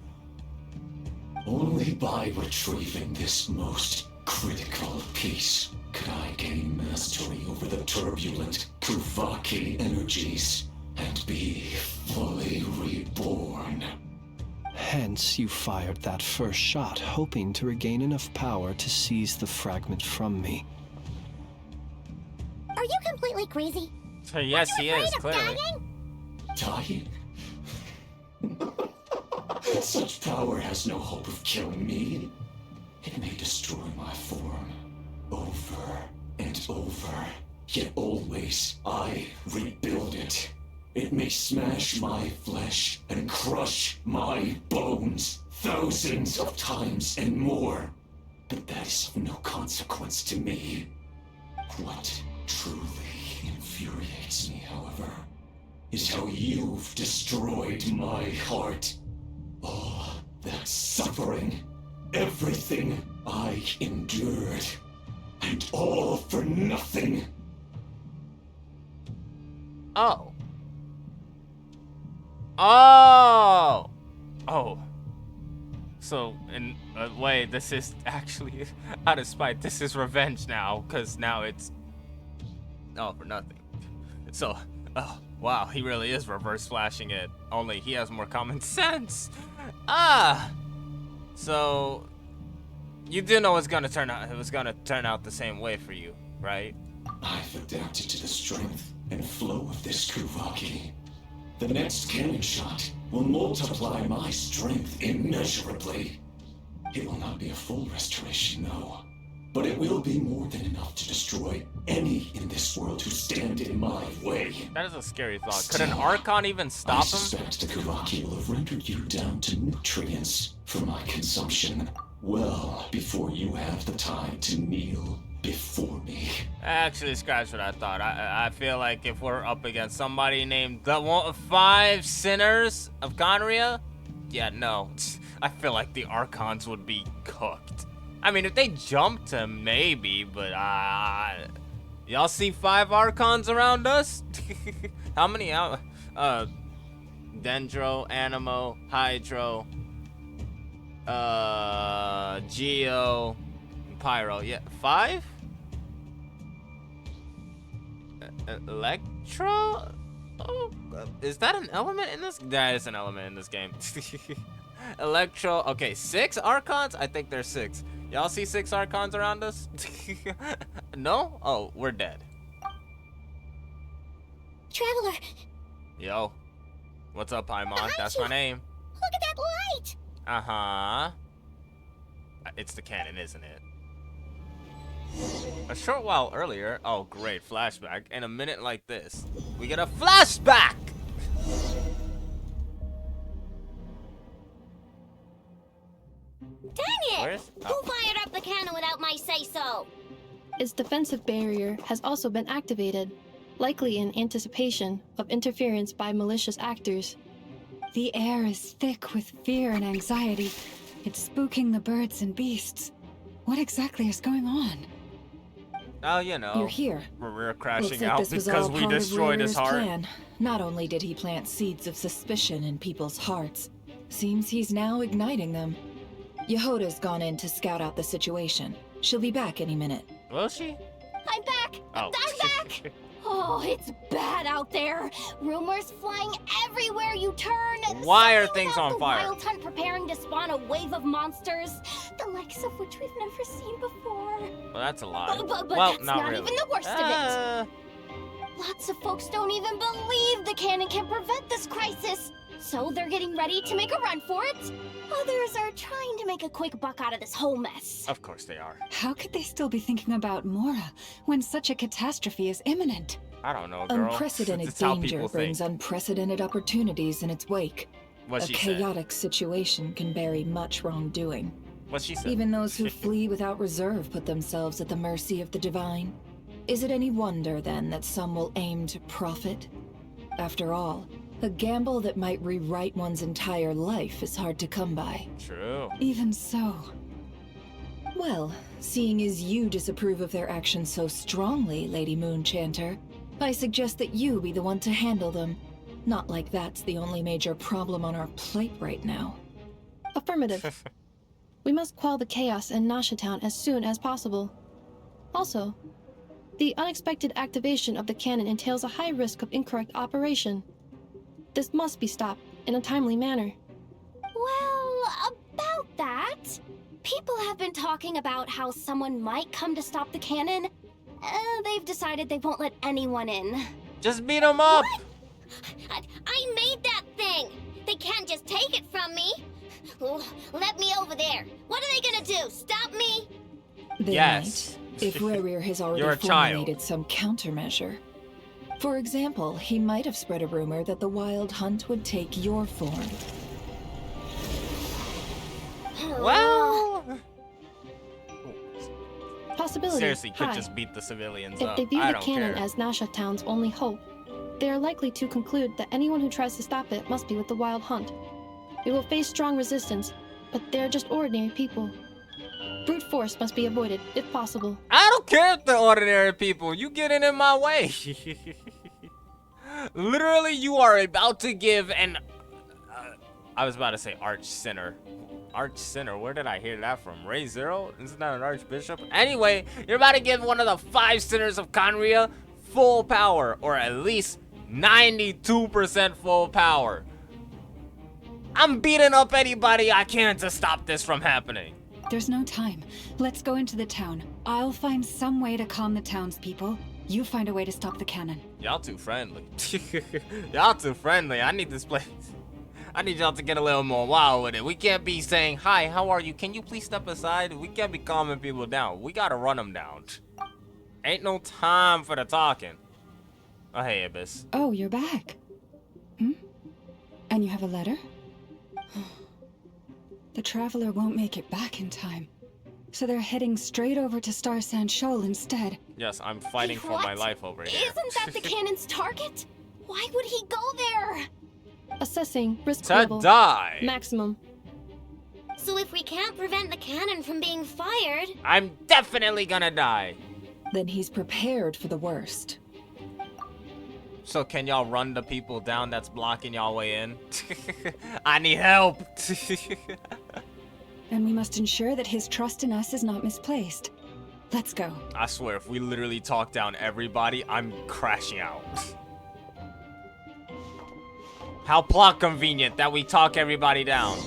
Only by retrieving this most critical piece could I gain mastery over the turbulent Kuvaki energies and be fully reborn. Hence, you fired that first shot, hoping to regain enough power to seize the fragment from me. Are you completely crazy? So yes, he is, clearly. Dying? Such power has no hope of killing me. It may destroy my form over and over, yet always I rebuild it. It may smash my flesh and crush my bones thousands of times and more, but that is of no consequence to me. What truly infuriates me, however, is how you've destroyed my heart. All that suffering, everything I endured, and all for nothing. Oh. Oh. Oh. So, in a way, this is actually, out of spite, this is revenge now, because now it's all for nothing. So, oh, wow, he really is reverse flashing it, only he has more common sense. Ah! So, you do know it was gonna turn out the same way for you, right? I've adapted to the strength and flow of this Kuvaki. The next cannon shot will multiply my strength immeasurably. It will not be a full restoration, no. But it will be more than enough to destroy any in this world who stand in my way. That is a scary thought. Still, Could an Archon even I stop him? suspect the Kuvaki will have rendered you down to nutrients for my consumption well before you have the time to kneel before me. Actually, scratch what I thought. I feel like if we're up against somebody named the 5 Sinners of Gonorrhea, yeah, no. I feel like the Archons would be cooked. I mean, if they jumped him, maybe, but y'all see 5 Archons around us? How many? Dendro, Animo, Hydro, Geo, Pyro. Yeah, 5? Electro? Oh, is that an element in this? That is an element in this game. Electro. Okay, 6 Archons? I think there's 6. Y'all see 6 Archons around us? No? Oh, we're dead. Traveler, Yo. What's up, Paimon? Behind That's you. my name. look at that light! Uh-huh. It's the cannon, isn't it? A short while earlier, oh great, flashback. In a minute like this, we get a flashback! Dang it! Where's- Who fired up the cannon without my say-so? Its defensive barrier has also been activated, likely in anticipation of interference by malicious actors. The air is thick with fear and anxiety. It's spooking the birds and beasts. What exactly is going on? Oh, you know, You're here. we're Looks crashing like out this was because all we part of destroyed his Rorer's heart. plan. Not only did he plant seeds of suspicion in people's hearts, seems he's now igniting them. Yehoda's gone in to scout out the situation. She'll be back any minute. Will she? I'm back! Oh. I'm back! Oh, it's bad out there. Rumors flying everywhere you turn. Why are Something things about on the fire? Wild Hunt preparing to spawn a wave of monsters, the likes of which we've never seen before. Well, that's a lie. But well, that's not not really. even the worst of it. Lots of folks don't even believe the cannon can prevent this crisis. So they're getting ready to make a run for it. Others are trying to make a quick buck out of this whole mess. Of course they are. How could they still be thinking about Mora when such a catastrophe is imminent? I don't know, girl. Unprecedented It's how danger people brings think. unprecedented opportunities in its wake. What A she said. chaotic situation can bury much wrongdoing. What she said. Even those who flee without reserve put themselves at the mercy of the divine. Is it any wonder, then, that some will aim to profit? After all, a gamble that might rewrite one's entire life is hard to come by. True. Even so, Well, seeing as you disapprove of their actions so strongly, Lady Moonchanter, I suggest that you be the one to handle them. Not like that's the only major problem on our plate right now. Affirmative. We must quell the chaos in Nasha Town as soon as possible. Also, the unexpected activation of the cannon entails a high risk of incorrect operation. This must be stopped in a timely manner. Well, about that, people have been talking about how someone might come to stop the cannon. They've decided they won't let anyone in. Just beat him up. I made that thing! They can't just take it from me! Let me over there! What are they gonna do? Stop me? They Yes. might, if Rerir has already You're a child. formulated some countermeasure. For example, he might have spread a rumor that the Wild Hunt would take your form. Well, Possibility seriously, could high. just beat the civilians If up. they view I the don't cannon care. as Nasha Town's only hope, they are likely to conclude that anyone who tries to stop it must be with the Wild Hunt. It will face strong resistance, but they're just ordinary people. Brute force must be avoided, if possible. I don't care if they're ordinary people. You getting in my way. Literally, you are about to give an... I was about to say arch sinner. Arch Sinner. Where did I hear that from? Ray Zero? Isn't that an Archbishop? Anyway, you're about to give one of the 5 Sinners of Conria full power, or at least 92% full power. I'm beating up anybody I can to stop this from happening. There's no time. Let's go into the town. I'll find some way to calm the townspeople. You find a way to stop the cannon. Y'all too friendly. Y'all too friendly. I need this place. I need y'all to get a little more wild with it. We can't be saying, hi, how are you? Can you please step aside? We can't be calming people down. We gotta run them down. Ain't no time for the talking. Oh, hey, Abyss. Oh, you're back. And you have a letter? The Traveler won't make it back in time. So they're heading straight over to Star Sand Shoal instead. Yes, I'm fighting for my life over here. Isn't that the cannon's target? Why would he go there? Assessing risk To level. die. Maximum. So if we can't prevent the cannon from being fired... I'm definitely gonna die. Then he's prepared for the worst. So can y'all run the people down that's blocking y'all way in? I need help. And we must ensure that his trust in us is not misplaced. Let's go. I swear, if we literally talk down everybody, I'm crashing out. How plot convenient that we talk everybody down.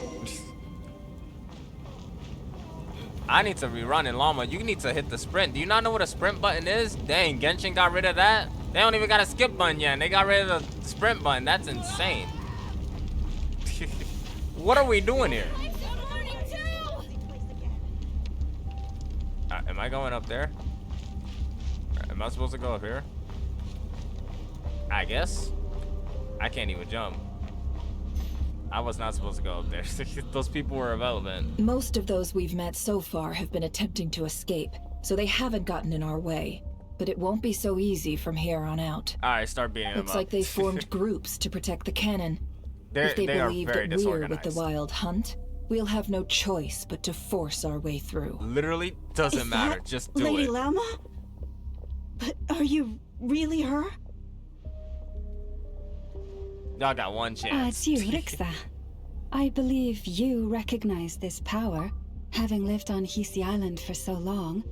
I need to rerun in Llama. You need to hit the sprint. Do you not know what a sprint button is? Dang, Genshin got rid of that. They don't even got a skip button yet, and they got rid of the sprint button. That's insane. What are we doing here? Am I going up there? Am I supposed to go up here? I guess. I can't even jump. I was not supposed to go up there. Those people were irrelevant. Most of those we've met so far have been attempting to escape, so they haven't gotten in our way. But it won't be so easy from here on out. Alright, start beating them up. Looks like they formed groups to protect the cannon. If they believe that we're with the Wild Hunt, we'll have no choice but to force our way through. Literally doesn't matter. Just do Lady it. Llama? But are you really her? Y'all got one chance. It's you, Rixa. I believe you recognize this power, having lived on Hisi Island for so long.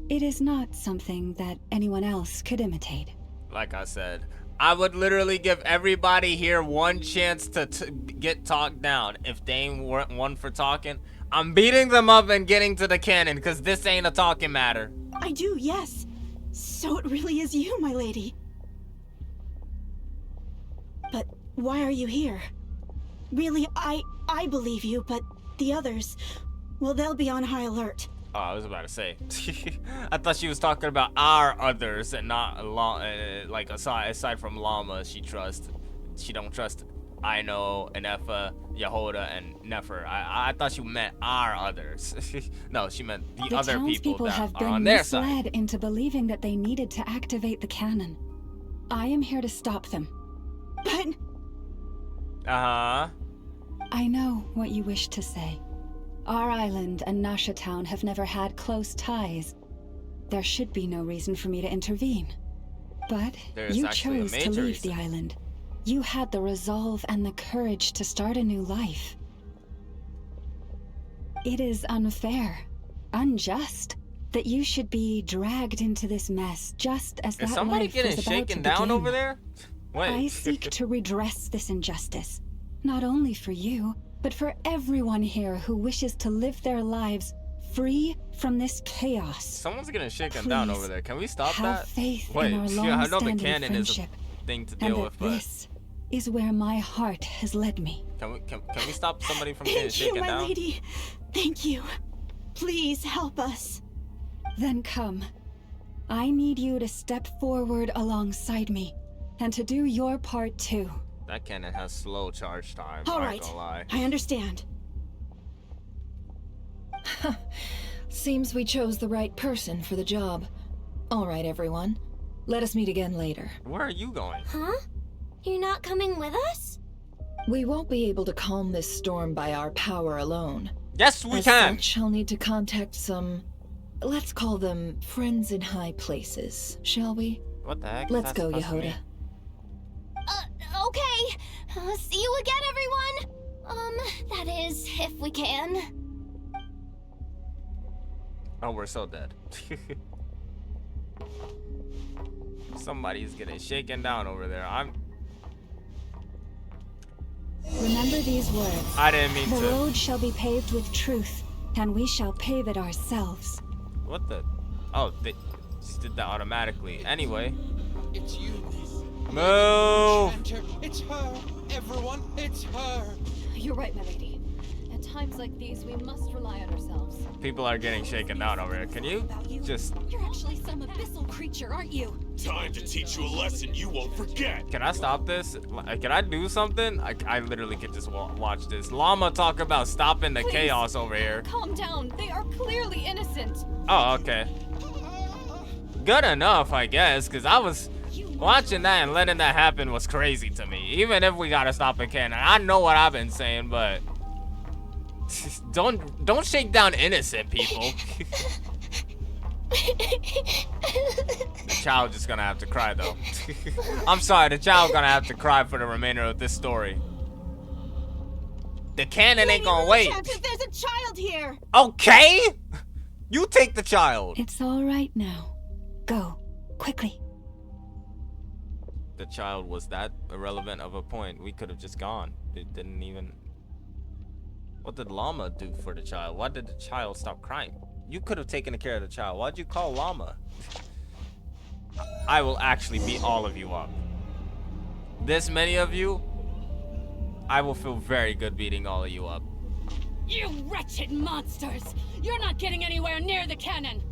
It is not something that anyone else could imitate. Like I said, I would literally give everybody here one chance to get talked down. If they ain't one for talking, I'm beating them up and getting to the cannon, because this ain't a talking matter. I do, yes. So it really is you, my lady. But why are you here? Really, I believe you, but the others, well, they'll be on high alert. Oh, I was about to say. I thought she was talking about our others and not like aside from Llama. She don't trust Aino, Enefa, Yehoda, and Nefer. I thought she meant our others. No, she meant the other people that have are been on their side. misled into believing that they needed to activate the cannon. I am here to stop them. But... Uh-huh. I know what you wish to say. Our island and Nasha Town have never had close ties. There should be no reason for me to intervene. But you chose to leave the island. You had the resolve and the courage to start a new life. It is unfair, unjust, that you should be dragged into this mess just as that life was about to begin. Is somebody getting shaken down over there? Wait. I seek to redress this injustice, not only for you, but for everyone here who wishes to live their lives free from this chaos. Someone's getting shaken down over there. Can we stop have that? Faith Wait, in our yeah, I know the long-standing cannon is a friendship, thing to and deal that with, but this is where my heart has led me. can we stop somebody from getting shaken Thank you, my down? lady. Thank you. Please help us. Then come. I need you to step forward alongside me, and to do your part too. That cannon has slow charge time. All I right, ain't gonna lie. I understand. Seems we chose the right person for the job. All right, everyone. Let us meet again later. Where are you going? Huh? You're not coming with us? We won't be able to calm this storm by our power alone. Yes, we As can! such, I'll need to contact some, let's call them friends in high places, shall we? What the heck? Let's go, Yehoda. Okay. See you again, everyone! That is, if we can. Oh, we're so dead. Somebody's getting shaken down over there. Remember these words. I didn't mean the to. The road shall be paved with truth, and we shall pave it ourselves. What the? Oh, they just did that automatically. Anyway. It's you. Move! It's her. Everyone, it's her. You're right, my lady. At times like these, we must rely on ourselves. People are getting shaken down over here. Can you just... You're actually some abyssal creature, aren't you? Time to teach you a lesson you won't forget. Can I stop this? Can I do something? I literally could just watch this. Llama talk about stopping the Please, chaos over here. Calm down. They are clearly innocent. Oh, okay. Good enough, I guess, because I was... watching that and letting that happen was crazy to me. Even if we gotta stop a cannon. I know what I've been saying, but... Don't shake down innocent people. The child just gonna have to cry though. I'm sorry, the child gonna have to cry for the remainder of this story. The cannon ain't gonna wait. There's a child here. Okay, you take the child. It's all right now. Go quickly. The child was that irrelevant of a point. We could have just gone. It didn't even. What did Llama do for the child? Why did the child stop crying? You could have taken care of the child. Why'd you call Llama? I will actually beat all of you up. This many of you, I will feel very good beating all of you up. You wretched monsters! You're not getting anywhere near the cannon!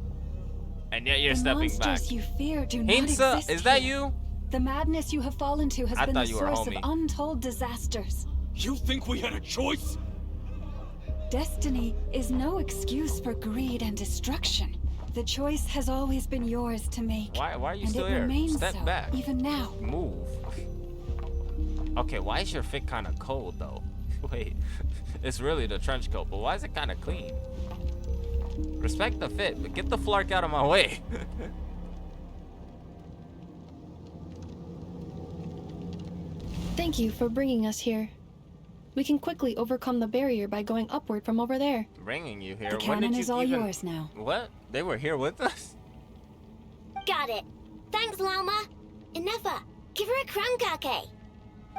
And yet you're the stepping back. Monsters you fear do not Hinsa, exist is that here. you? The madness you have fallen to has been the source of untold disasters. You think we had a choice? Destiny is no excuse for greed and destruction. The choice has always been yours to make. Why are you and still it here? Remains Step so, back. even now. Move. Okay, why is your fit kind of cold though? Wait, it's really the trench coat, but why is it kind of clean? Respect the fit, but get the flark out of my way. Thank you for bringing us here. We can quickly overcome the barrier by going upward from over there. Bringing you here? The cannon is all yours now. What? They were here with us? Got it. Thanks, Llama. Inefa, give her a crumb cake.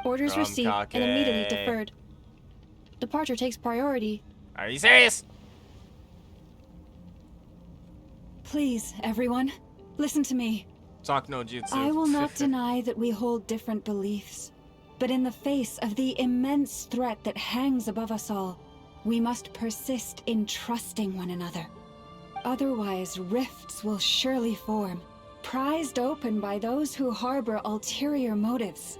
Orders received and immediately deferred. Departure takes priority. Are you serious? Please, everyone, listen to me. Talk no jutsu. I will not deny that we hold different beliefs. But in the face of the immense threat that hangs above us all, we must persist in trusting one another. Otherwise, rifts will surely form, prized open by those who harbor ulterior motives.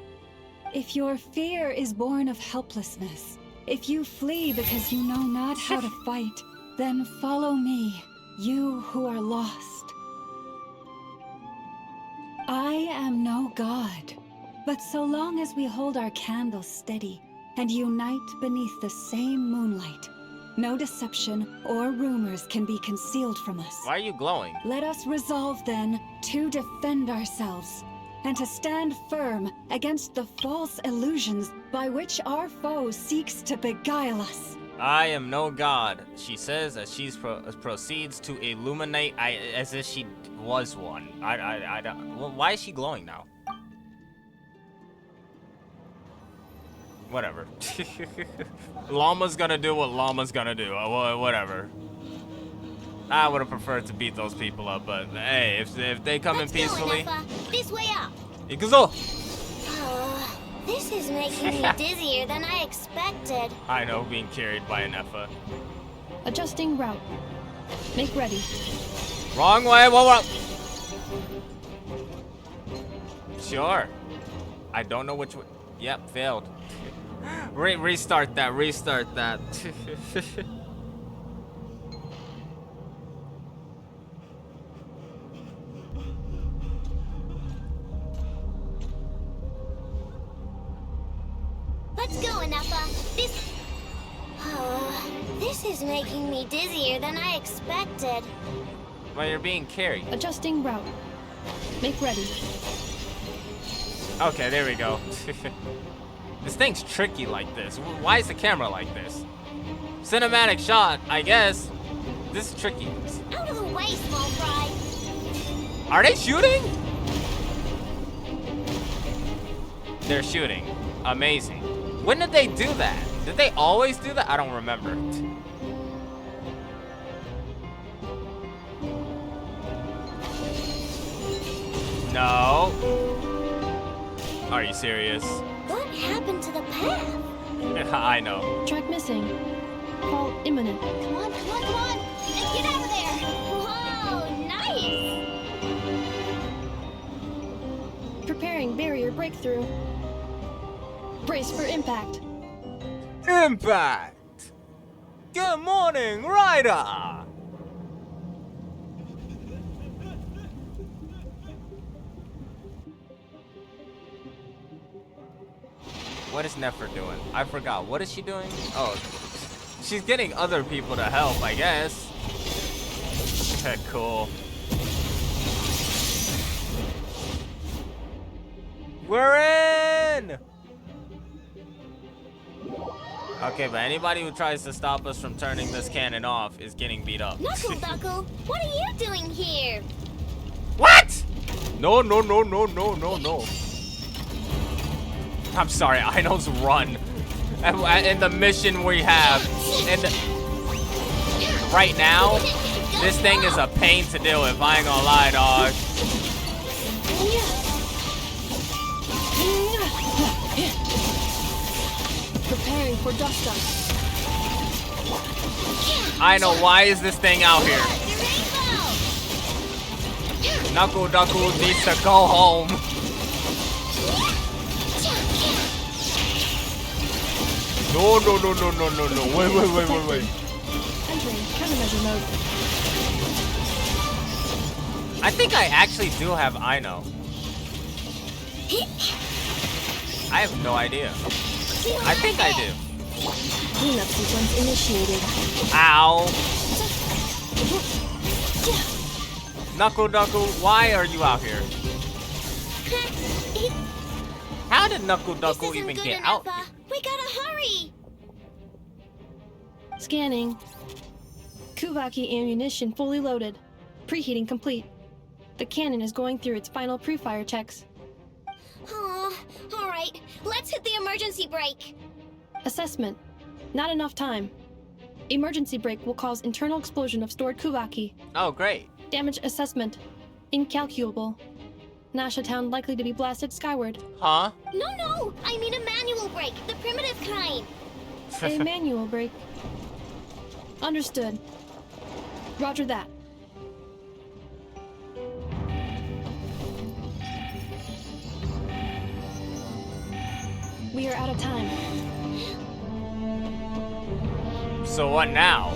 If your fear is born of helplessness, if you flee because you know not how to fight, then follow me, you who are lost. I am no god. But so long as we hold our candles steady and unite beneath the same moonlight, no deception or rumors can be concealed from us. Why are you glowing? Let us resolve then to defend ourselves and to stand firm against the false illusions by which our foe seeks to beguile us. I am no god, she says as she proceeds to illuminate as if she was one. I don't. Well, why is she glowing now? Whatever. Llama's gonna do what Llama's gonna do. Whatever. I would have preferred to beat those people up, but hey, if they come in peacefully. This way up. Ikuzo! This is making me dizzier than I expected. I know, being carried by an Effa. Adjusting route. Make ready. Wrong way. Whoa. Sure. I don't know which way. Yep, failed. Restart that. Restart that. Let's go, Inefa. This is making me dizzier than I expected. Well, you're being carried. Adjusting route. Make ready. Okay, there we go. This thing's tricky like this. Why is the camera like this? Cinematic shot, I guess. This is tricky. Out of the way, small fry. Are they shooting? They're shooting. Amazing. When did they do that? Did they always do that? I don't remember. No. Are you serious? What happened to the path? I know. Track missing. Fall imminent. Come on, come on, come on! And get out of there! Whoa, nice! Preparing barrier breakthrough. Brace for impact. Impact! Good morning, Ryder! What is Nefer doing? I forgot. What is she doing? Oh, she's getting other people to help, I guess. Cool. We're in! Okay, but anybody who tries to stop us from turning this cannon off is getting beat up. Knuckle, what are you doing here? What? No. I'm sorry, Ino's run. And the mission we have. And right now, this thing is a pain to deal with. I ain't gonna lie, dog. Preparing for dust up. I know, why is this thing out here? Knuckle needs to go home. No. Wait. Entering countermeasure mode. I think I actually do have Ino. I have no idea. I think I do. Cleanup sequence initiated. Ow. Knuckle, why are you out here? How did Knuckle even get out? We gotta hurry! Scanning. Kuvaki ammunition fully loaded. Preheating complete. The cannon is going through its final pre-fire checks. Oh, alright. Let's hit the emergency brake. Assessment. Not enough time. Emergency brake will cause internal explosion of stored Kuvaki. Oh, great. Damage assessment. Incalculable. Nasha Town likely to be blasted skyward. Huh? No! I mean a manual brake, the primitive kind. A manual brake. Understood. Roger that. We are out of time. So what now?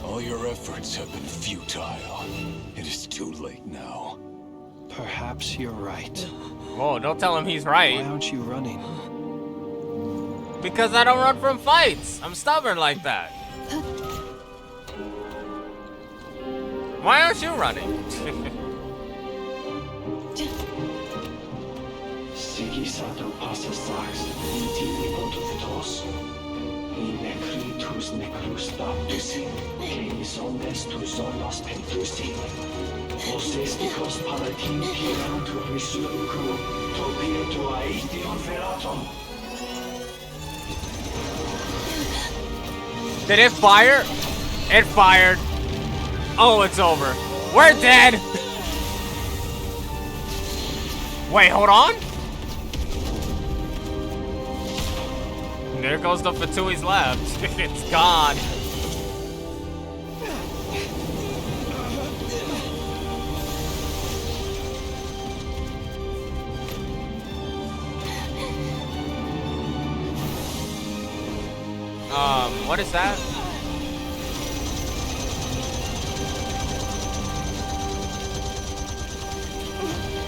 All your efforts have been futile. It is too late now. Perhaps you're right. Whoa, don't tell him he's right. Why aren't you running? Because I don't run from fights. I'm stubborn like that. Why aren't you running? Did it fire? It fired. Oh, it's over. We're dead. Wait, hold on. There goes the Fatui's left. It's gone. What is that?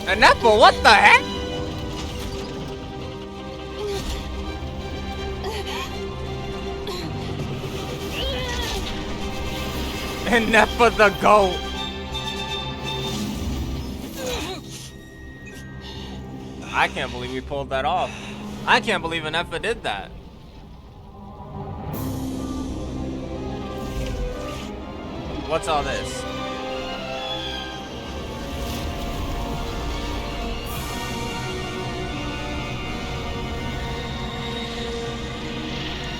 An apple, what the heck? And Nepa the goat. I can't believe we pulled that off. I can't believe Nepa did that. What's all this?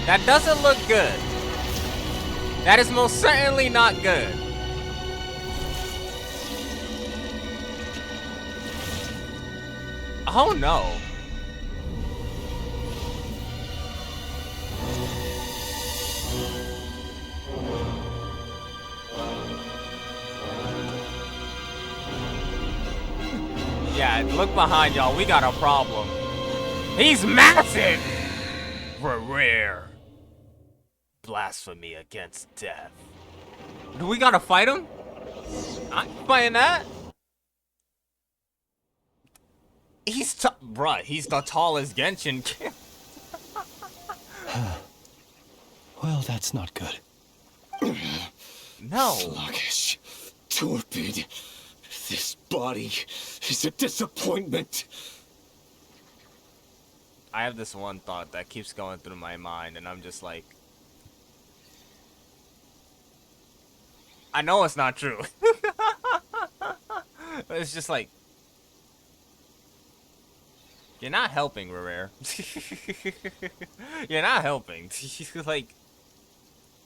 That doesn't look good. That is most certainly not good. Oh no. Yeah, look behind y'all. We got a problem. He's massive. Rare. Blasphemy against death. Do we gotta fight him? I ain't fighting that. He's bruh, he's the tallest Genshin. Well, that's not good. No. Sluggish. Torpid. This body is a disappointment. I have this one thought that keeps going through my mind, and I'm just like, I know it's not true. But it's just like, you're not helping, Rare. You're not helping. Like,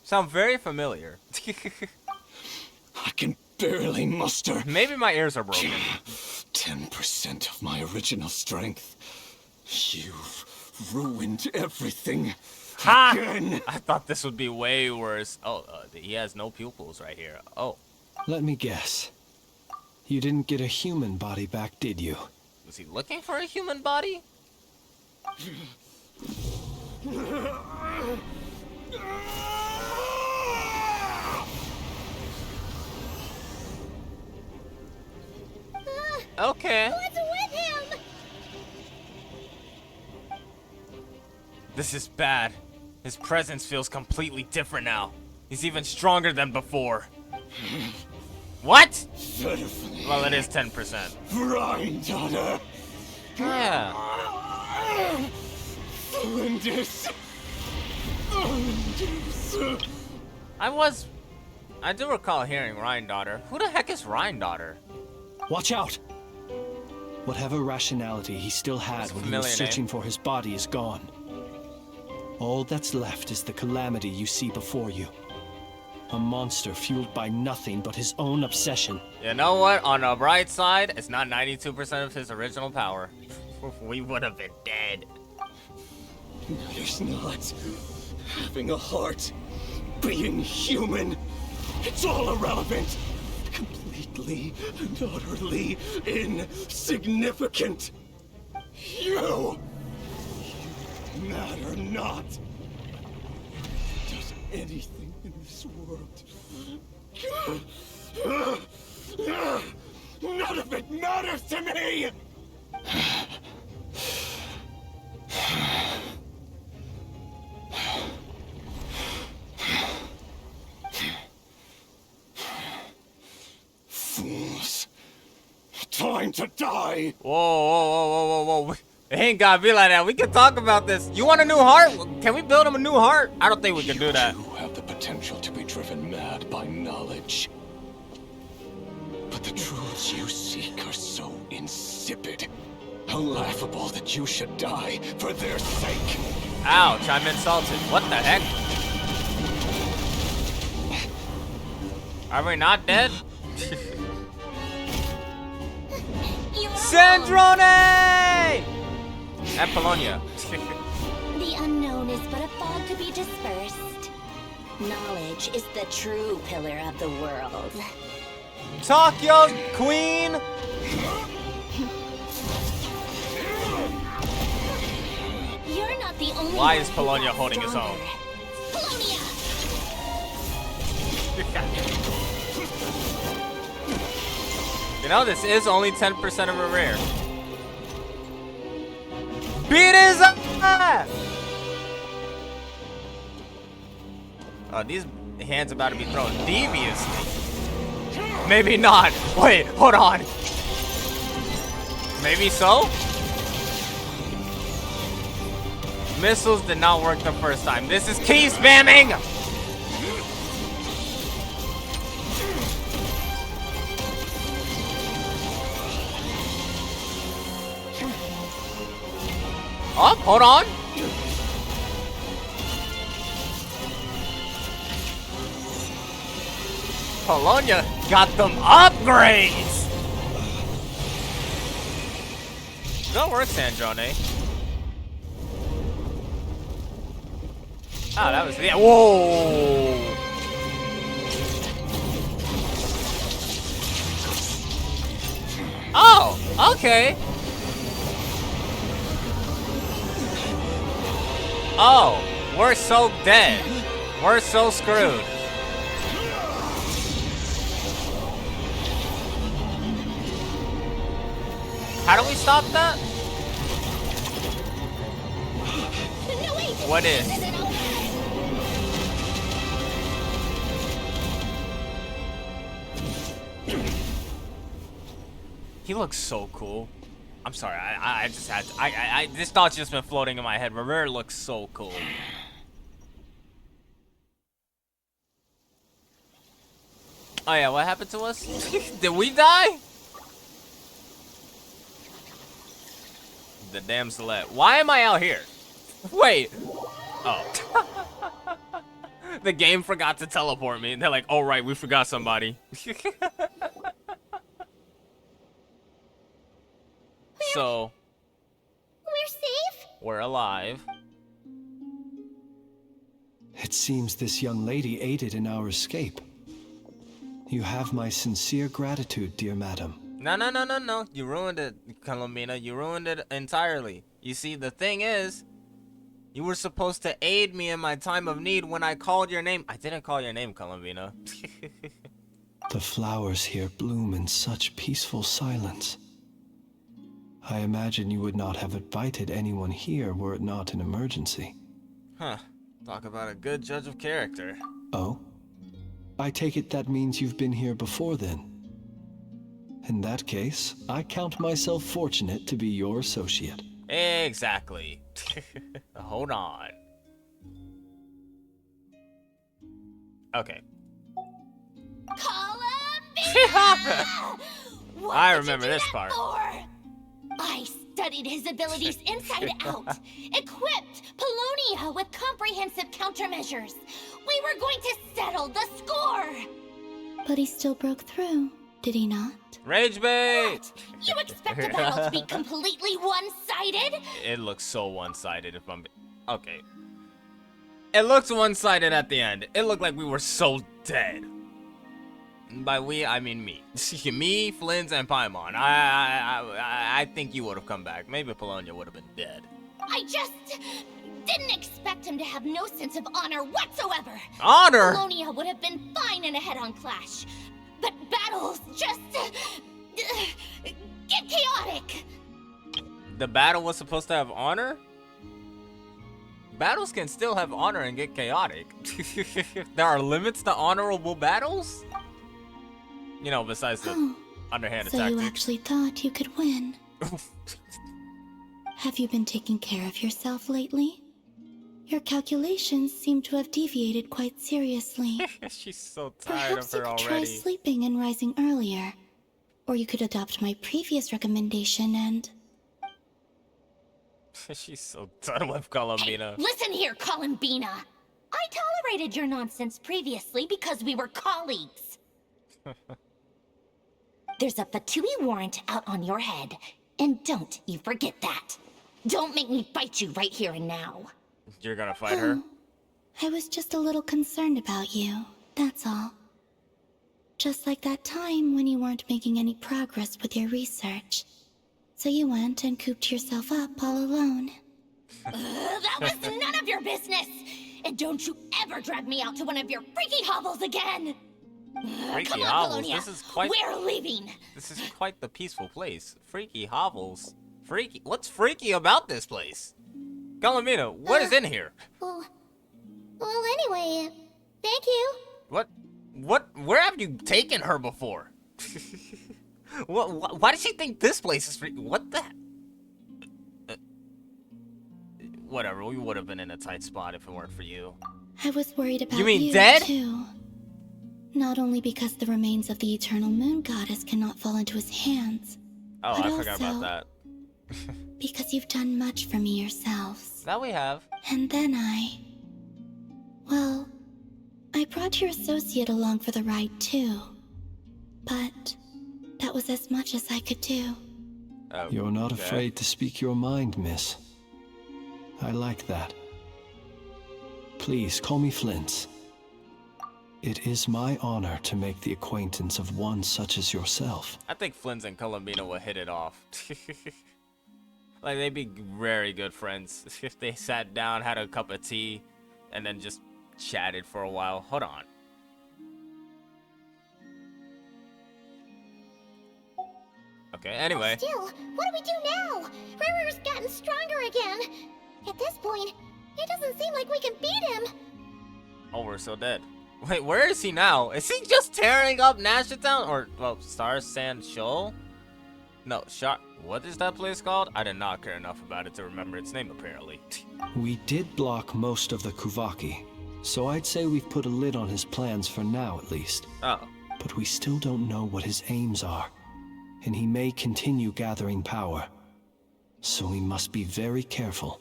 sound very familiar. I can barely muster. Maybe my ears are broken. 10% of my original strength. You've ruined everything. Ha! Again. I thought this would be way worse. Oh, he has no pupils right here. Oh. Let me guess. You didn't get a human body back, did you? Was he looking for a human body? Okay. What's with him? This is bad. His presence feels completely different now. He's even stronger than before. What? Well, it is 10%. Granddaughter. Yeah. Flinders. I do recall hearing Rhine-daughter. Who the heck is Rhine-daughter? Watch out! Whatever rationality he still had when he was searching for his body is gone. All that's left is the calamity you see before you. A monster fueled by nothing but his own obsession. You know what? On the bright side, it's not 92% of his original power. We would have been dead. There's not having a heart, being human. It's all irrelevant. Completely and utterly insignificant. You matter not. Does anything in this world. None of it matters to me! Fools. Time to die! Whoa. It ain't gotta be like that. We can talk about this. You want a new heart? Can we build him a new heart? I don't think we can do that. You have the potential to be driven mad by knowledge. But the truths you seek are so insipid. How laughable that you should die for their sake. Ouch, I'm insulted. What the heck? Are we not dead? Sandrone! And Polonia. The unknown is but a fog to be dispersed. Knowledge is the true pillar of the world. Talk, young queen! You're not the only Why one is who Polonia got holding his stronger. own? You know, this is only 10% of a rare. Beat his ass! Oh, hand's about to be thrown deviously. Maybe not. Wait, hold on. Maybe so? Missiles did not work the first time. This is key spamming! Oh, hold on. Polonia got them upgrades! Good work, Sandrone. Oh, that was, yeah, whoa! Oh, okay. Oh, we're so dead. We're so screwed. How do we stop that? No, wait. What is? He looks so cool. I'm sorry, I just had to, this thought's just been floating in my head. Rivera looks so cool. Oh yeah, what happened to us? Did we die? The damselette. Why am I out here? Wait. Oh. The game forgot to teleport me. They're like, oh right, we forgot somebody. So. We're safe? We're alive. It seems this young lady aided in our escape. You have my sincere gratitude, dear madam. No. You ruined it, Columbina. You ruined it entirely. You see, the thing is, you were supposed to aid me in my time of need when I called your name. I didn't call your name, Columbina. The flowers here bloom in such peaceful silence. I imagine you would not have invited anyone here were it not an emergency. Huh. Talk about a good judge of character. Oh? I take it that means you've been here before then. In that case, I count myself fortunate to be your associate. Exactly. Hold on. Okay. I remember this part. I studied his abilities inside out, equipped Polonia with comprehensive countermeasures. We were going to settle the score. But he still broke through, did he not? Rage bait! You expect a battle to be completely one-sided? It looks so one-sided if I'm... Okay. It looks one-sided at the end. It looked like we were so dead. And by we, I mean me. Me, Flins, and Paimon. I think you would have come back. Maybe Polonia would have been dead. I just didn't expect him to have no sense of honor whatsoever. Honor? Polonia would have been fine in a head-on clash. But battles just get chaotic. The battle was supposed to have honor? Battles can still have honor and get chaotic. There are limits to honorable battles? You know, besides the underhanded so tactics. You actually thought you could win. Have you been taking care of yourself lately? Your calculations seem to have deviated quite seriously. She's so tired Perhaps of her you could already. try sleeping and rising earlier. Or you could adopt my previous recommendation and... She's so done with Columbina. Hey, listen here, Columbina. I tolerated your nonsense previously because we were colleagues. There's a Fatui warrant out on your head, and don't you forget that. Don't make me fight you right here and now. You're gonna fight her? I was just a little concerned about you, that's all. Just like that time when you weren't making any progress with your research. So you went and cooped yourself up all alone. That was none of your business! And don't you ever drag me out to one of your freaky hovels again! Freaky Come on, hovels? Polonia. This is quite... We're leaving! This is quite the peaceful place. Freaky hovels? Freaky? What's freaky about this place? Columbina, what is in here? Well, anyway, thank you. What? Where have you taken her before? Why does she think this place is free? What the? Whatever, we would have been in a tight spot if it weren't for you. I was worried about You mean dead? too. Not only because the remains of the eternal moon goddess cannot fall into his hands. Oh, but I forgot also about that. because you've done much for me yourselves. That we have. And then well, I brought your associate along for the ride too. But that was as much as I could do. You're not afraid to speak your mind, miss. I like that. Please call me Flint. It is my honor to make the acquaintance of one such as yourself. I think Flynn and Columbina would hit it off. Like, they'd be very good friends if they sat down, had a cup of tea, and then just chatted for a while. Hold on. Okay, anyway. Still, what do we do now? Rirer's gotten stronger again. At this point, it doesn't seem like we can beat him. Oh, we're so dead. Wait, where is he now? Is he just tearing up Nashatown? Or, well, Star Sand Shoal? No, what is that place called? I did not care enough about it to remember its name, apparently. We did block most of the Kuvaki, so I'd say we've put a lid on his plans for now, at least. Oh. But we still don't know what his aims are, and he may continue gathering power. So we must be very careful.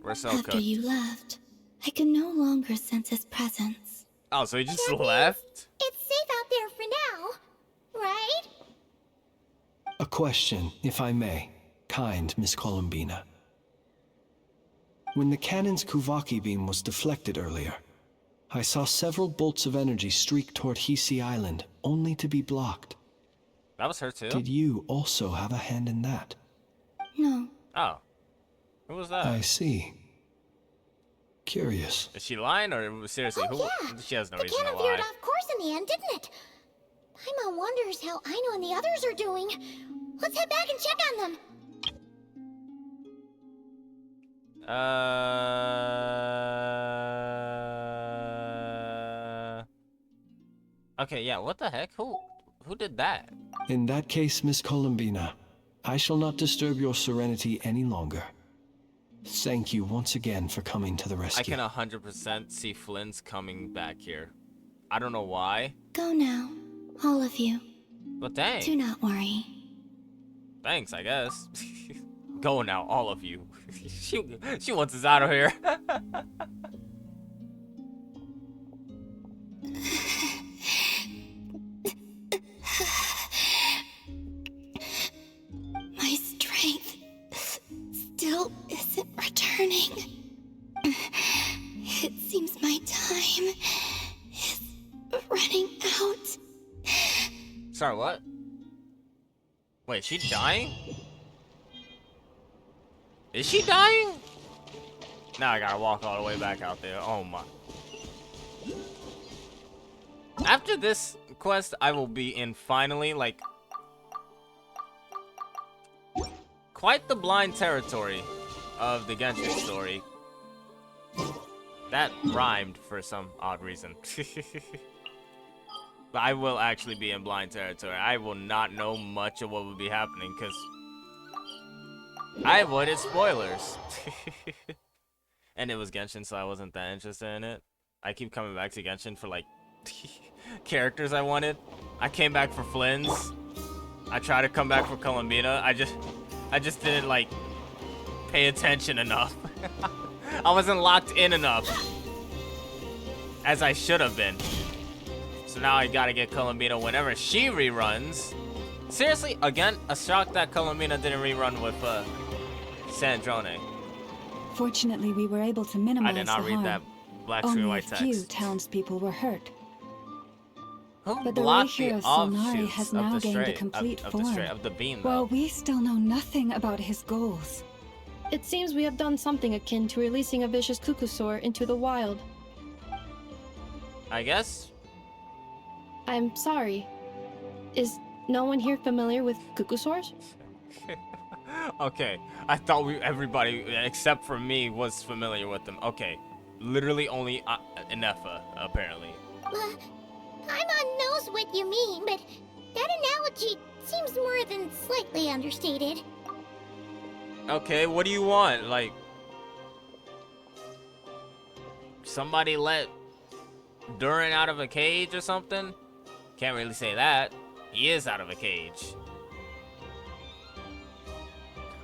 After you left, I could no longer sense his presence. Oh, so he just left? It's safe out there for now, right? A question, if I may, kind Miss Columbina. When the cannon's Kuvaki beam was deflected earlier, I saw several bolts of energy streak toward Hisi Island, only to be blocked. That was her too? Did you also have a hand in that? No. Oh. Who was that? I see. Curious. Is she lying, or seriously, Oh, yeah. She has no The reason to cannon lie. veered off course in the end, didn't it? Paimon wonders how Aino and the others are doing. Let's head back and check on them. Okay, yeah, what the heck? Who did that? In that case, Miss Columbina, I shall not disturb your serenity any longer. Thank you once again for coming to the rescue. I can 100% see Flynn's coming back here. I don't know why. Go now, all of you. But dang. Do not worry. Thanks, I guess. Go now, all of you. she wants us out of here. My strength still isn't returning. It seems my time is running out. Sorry, what? Wait, she dying? Is she dying? Now I gotta walk all the way back out there. Oh my. After this quest, I will be in finally, like, quite the blind territory of the Genshin story. That rhymed for some odd reason. But I will actually be in blind territory. I will not know much of what will be happening because I avoided spoilers. And it was Genshin, so I wasn't that interested in it. I keep coming back to Genshin for, like, characters I wanted. I came back for Flynn's. I tried to come back for Columbina. I just didn't, like, pay attention enough. I wasn't locked in enough. As I should have been. So now I gotta get Columbina whenever she reruns. Seriously, again, a shock that Columbina didn't rerun with Sandrone. Fortunately, we were able to minimize I did not the read harm. that black Only screen a white few text. townspeople were hurt. Who But the blocked Ray the hero Solnari offshoots has of now the gained a strait, complete of form. the beam, though? Well, we still know nothing about his goals. It seems we have done something akin to releasing a vicious cuckoosaur into the wild. I guess. I'm sorry. Is no one here familiar with cuckoosaurs? Okay, I thought everybody except for me was familiar with them. Okay, literally only Inefa, apparently. Paimon knows what you mean, but that analogy seems more than slightly understated. Okay, what do you want? Like, somebody let Durin out of a cage or something? Can't really say that. He is out of a cage.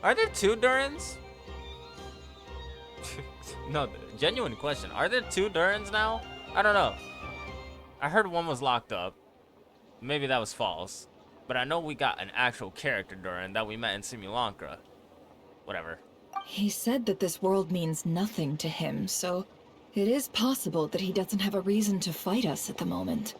Are there two Durins? No, genuine question. Are there two Durins now? I don't know. I heard one was locked up. Maybe that was false. But I know we got an actual character Durin that we met in Simulacra. Whatever. He said that this world means nothing to him, so it is possible that he doesn't have a reason to fight us at the moment.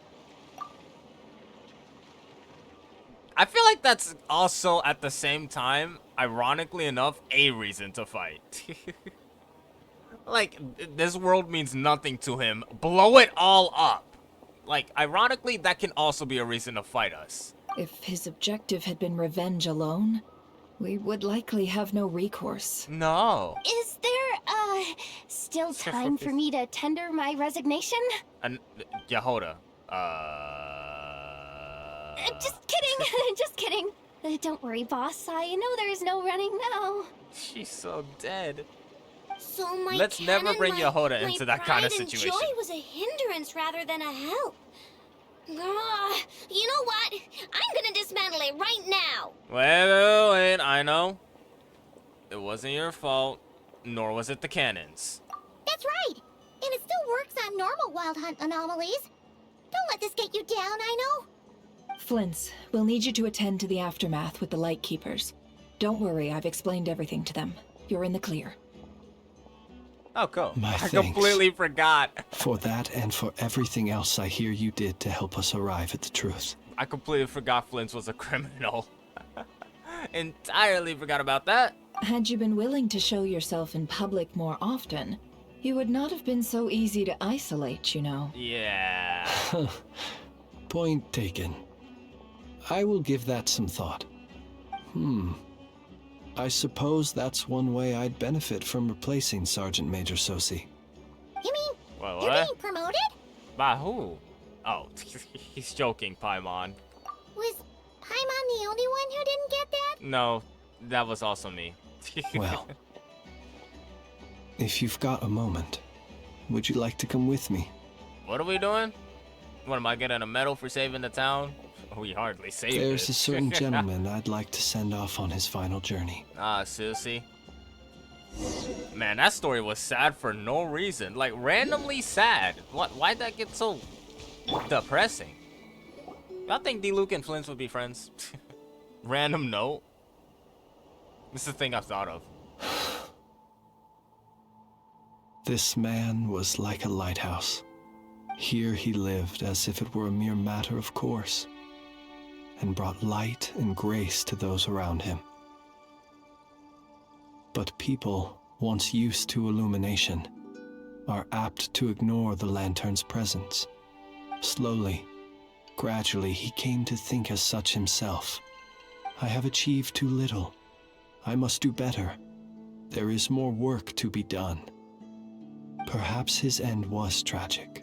I feel like that's also, at the same time, ironically enough, a reason to fight. Like, this world means nothing to him. Blow it all up. Like, ironically, that can also be a reason to fight us. If his objective had been revenge alone, we would likely have no recourse. No. Is there, still time for me to tender my resignation? And Yahoda. Just kidding, just kidding. Don't worry, boss. I know there is no running now. She's so dead. So my Let's never bring Yahoda into that kind of pride and situation. joy was a hindrance rather than a help. You know what? I'm gonna dismantle it right now. Wait, I know. It wasn't your fault, nor was it the cannons. That's right. And it still works on normal wild hunt anomalies. Don't let this get you down, I know. Flint's, we'll need you to attend to the aftermath with the Lightkeepers. Don't worry, I've explained everything to them. You're in the clear. Oh, cool. My I thanks. completely forgot. For that and for everything else I hear you did to help us arrive at the truth. I completely forgot Flint was a criminal. Entirely forgot about that. Had you been willing to show yourself in public more often, you would not have been so easy to isolate, you know. Yeah. Point taken. I will give that some thought. I suppose that's one way I'd benefit from replacing Sergeant Major Sosi. You mean What? you're getting promoted? By who? Oh, he's joking, Paimon. Was Paimon the only one who didn't get that? No, that was also me. Well, if you've got a moment, would you like to come with me? What are we doing? What, am I getting a medal for saving the town? We hardly saved There's it. a certain gentleman I'd like to send off on his final journey. Ah, Susie. Man, that story was sad for no reason. Like, randomly sad. Why'd that get so depressing? Y'all think D-Luke and Flint would be friends? Random note. This is the thing I've thought of. This man was like a lighthouse. Here he lived as if it were a mere matter of course, and brought light and grace to those around him. But people, once used to illumination, are apt to ignore the lantern's presence. Slowly, gradually, he came to think as such himself. I have achieved too little. I must do better. There is more work to be done. Perhaps his end was tragic.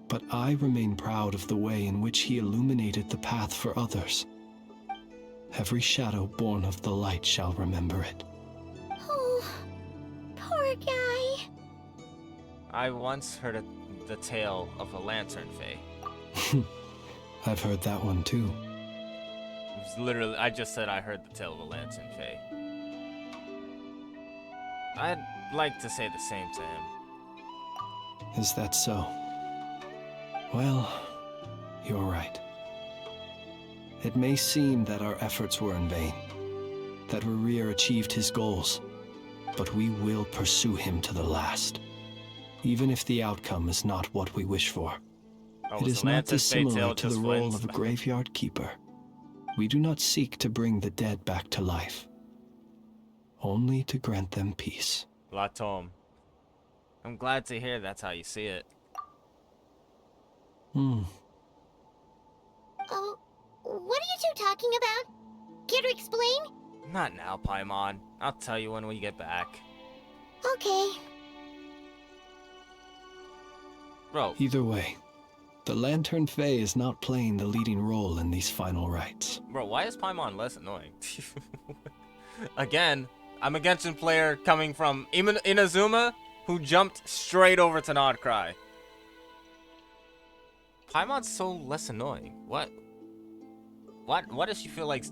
But I remain proud of the way in which he illuminated the path for others. Every shadow born of the light shall remember it. Oh, poor guy. I once heard the tale of a lantern fae. I've heard that one too. It was literally, I just said I heard the tale of a lantern fae. I'd like to say the same to him. Is that so? Well, you're right. It may seem that our efforts were in vain, that Rerir achieved his goals, but we will pursue him to the last, even if the outcome is not what we wish for. Oh, It was is the not lantern fae dissimilar tale to the just role Flint's? of a graveyard keeper. We do not seek to bring the dead back to life, only to grant them peace. Latom. I'm glad to hear that's how you see it. Oh, what are you two talking about? Care to explain? Not now, Paimon. I'll tell you when we get back. Okay. Bro, Either way, The Lantern Fae is not playing the leading role in these final rites. Bro, why is Paimon less annoying? Again, I'm a Genshin player coming from Inazuma, who jumped straight over to Nod-krai. Paimon's so less annoying. What does she feel like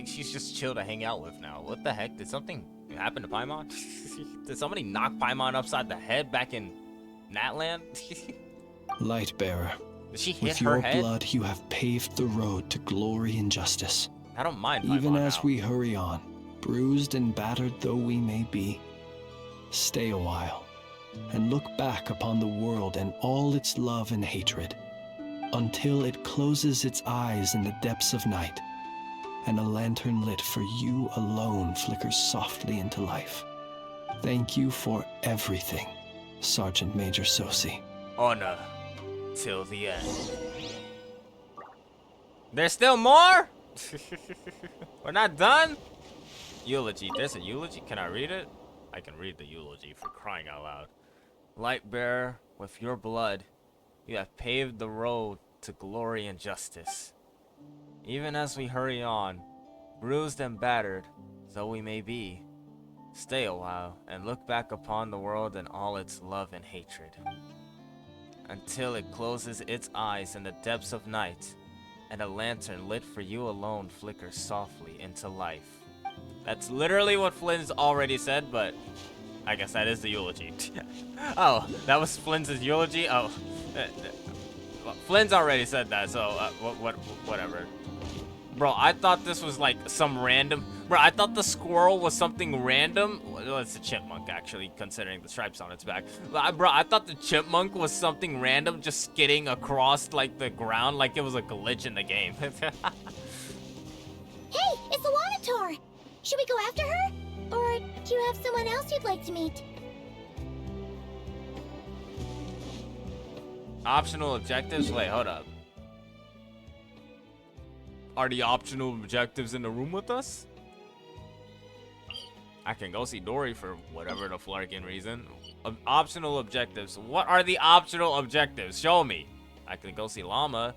she's just chill to hang out with now? What the heck? Did something happen to Paimon? Did somebody knock Paimon upside the head back in Natland? Lightbearer, Did she hit with her your head? blood you have paved the road to glory and justice. I don't mind Paimon Even as now. we hurry on, bruised and battered though we may be, stay a while and look back upon the world and all its love and hatred, until it closes its eyes in the depths of night, and a lantern lit for you alone flickers softly into life. Thank you for everything, Sergeant Major Sosi. Honor till the end. There's still more? We're not done? Eulogy. There's a eulogy? Can I read it? I can read the eulogy, for crying out loud. Lightbearer, with your blood, you have paved the road to glory and justice. Even as we hurry on, bruised and battered though we may be, stay a while and look back upon the world and all its love and hatred, until it closes its eyes in the depths of night, and a lantern lit for you alone flickers softly into life. That's literally what Flynn's already said, but I guess that is the eulogy. Oh, that was Flynn's eulogy? Oh. Flynn's already said that, so whatever. Bro, I thought this was like some random... Bro, I thought the squirrel was something random. Well, it's a chipmunk, actually, considering the stripes on its back. Bro, I thought the chipmunk was something random just skidding across, like, the ground like it was a glitch in the game. Hey, it's the Wanator! Should we go after her? Or do you have someone else you'd like to meet? Optional objectives? Wait, hold up. Are the optional objectives in the room with us? I can go see Dory for whatever the flarkin reason. Optional objectives. What are the optional objectives? Show me. I can go see Llama.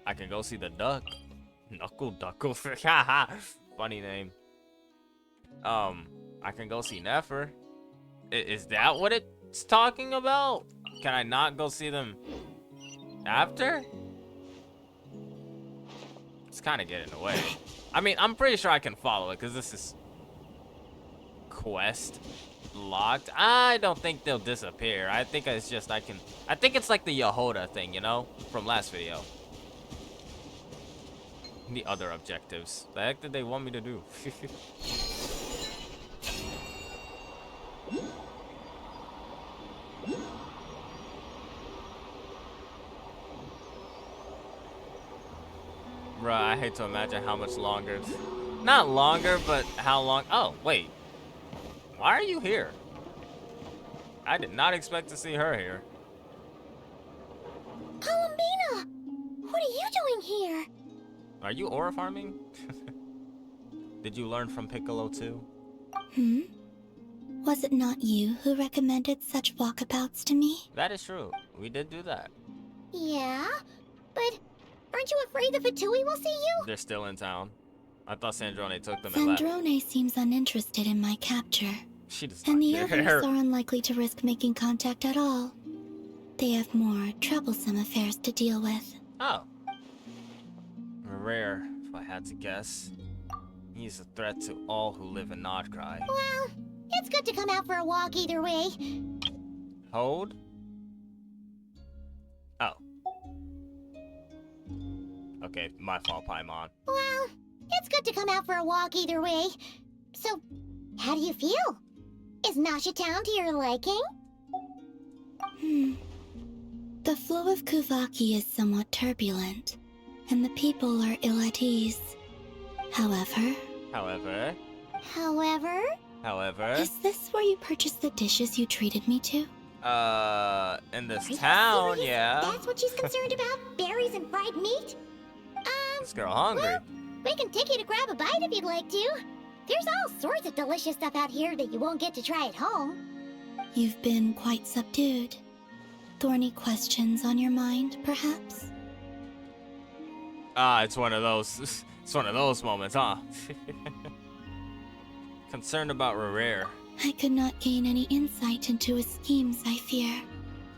I can go see the duck. Knuckle Duckle. Funny name. I can go see Nefer. Is that what it's talking about? Can I not go see them after? It's kind of getting in the way. I mean, I'm pretty sure I can follow it because this is quest locked. I don't think they'll disappear. I think it's just I think it's like the Yehoda thing, you know, from last video. The other objectives. The heck did they want me to do? Bruh, I hate to imagine how much longer. Not longer, but how long. Oh, wait. Why are you here? I did not expect to see her here. Columbina! What are you doing here? Are you aura farming? Did you learn from Piccolo too? Was it not you who recommended such walkabouts to me? That is true. We did do that. Yeah? But aren't you afraid the Fatui will see you? They're still in town. I thought Sandrone took them and left. Sandrone seems uninterested in my capture. She does And the not care. others are unlikely to risk making contact at all. They have more troublesome affairs to deal with. Oh. Rare, if I had to guess. He's a threat to all who live in Nod-krai. Well, it's good to come out for a walk either way. Hold? Oh. Okay, my fault, Paimon. Well, it's good to come out for a walk either way. So, how do you feel? Is Nasha Town to your liking? The flow of Kuvaki is somewhat turbulent, and the people are ill at ease. However... However... Is this where you purchased the dishes you treated me to? In this town, yeah. That's what she's concerned about? Berries and fried meat? This girl hungry. Well, we can take you to grab a bite if you'd like to. There's all sorts of delicious stuff out here that you won't get to try at home. You've been quite subdued. thorny questions on your mind, perhaps? Ah, it's one of those. It's one of those moments, huh? Concerned about Rare. I could not gain any insight into his schemes, I fear.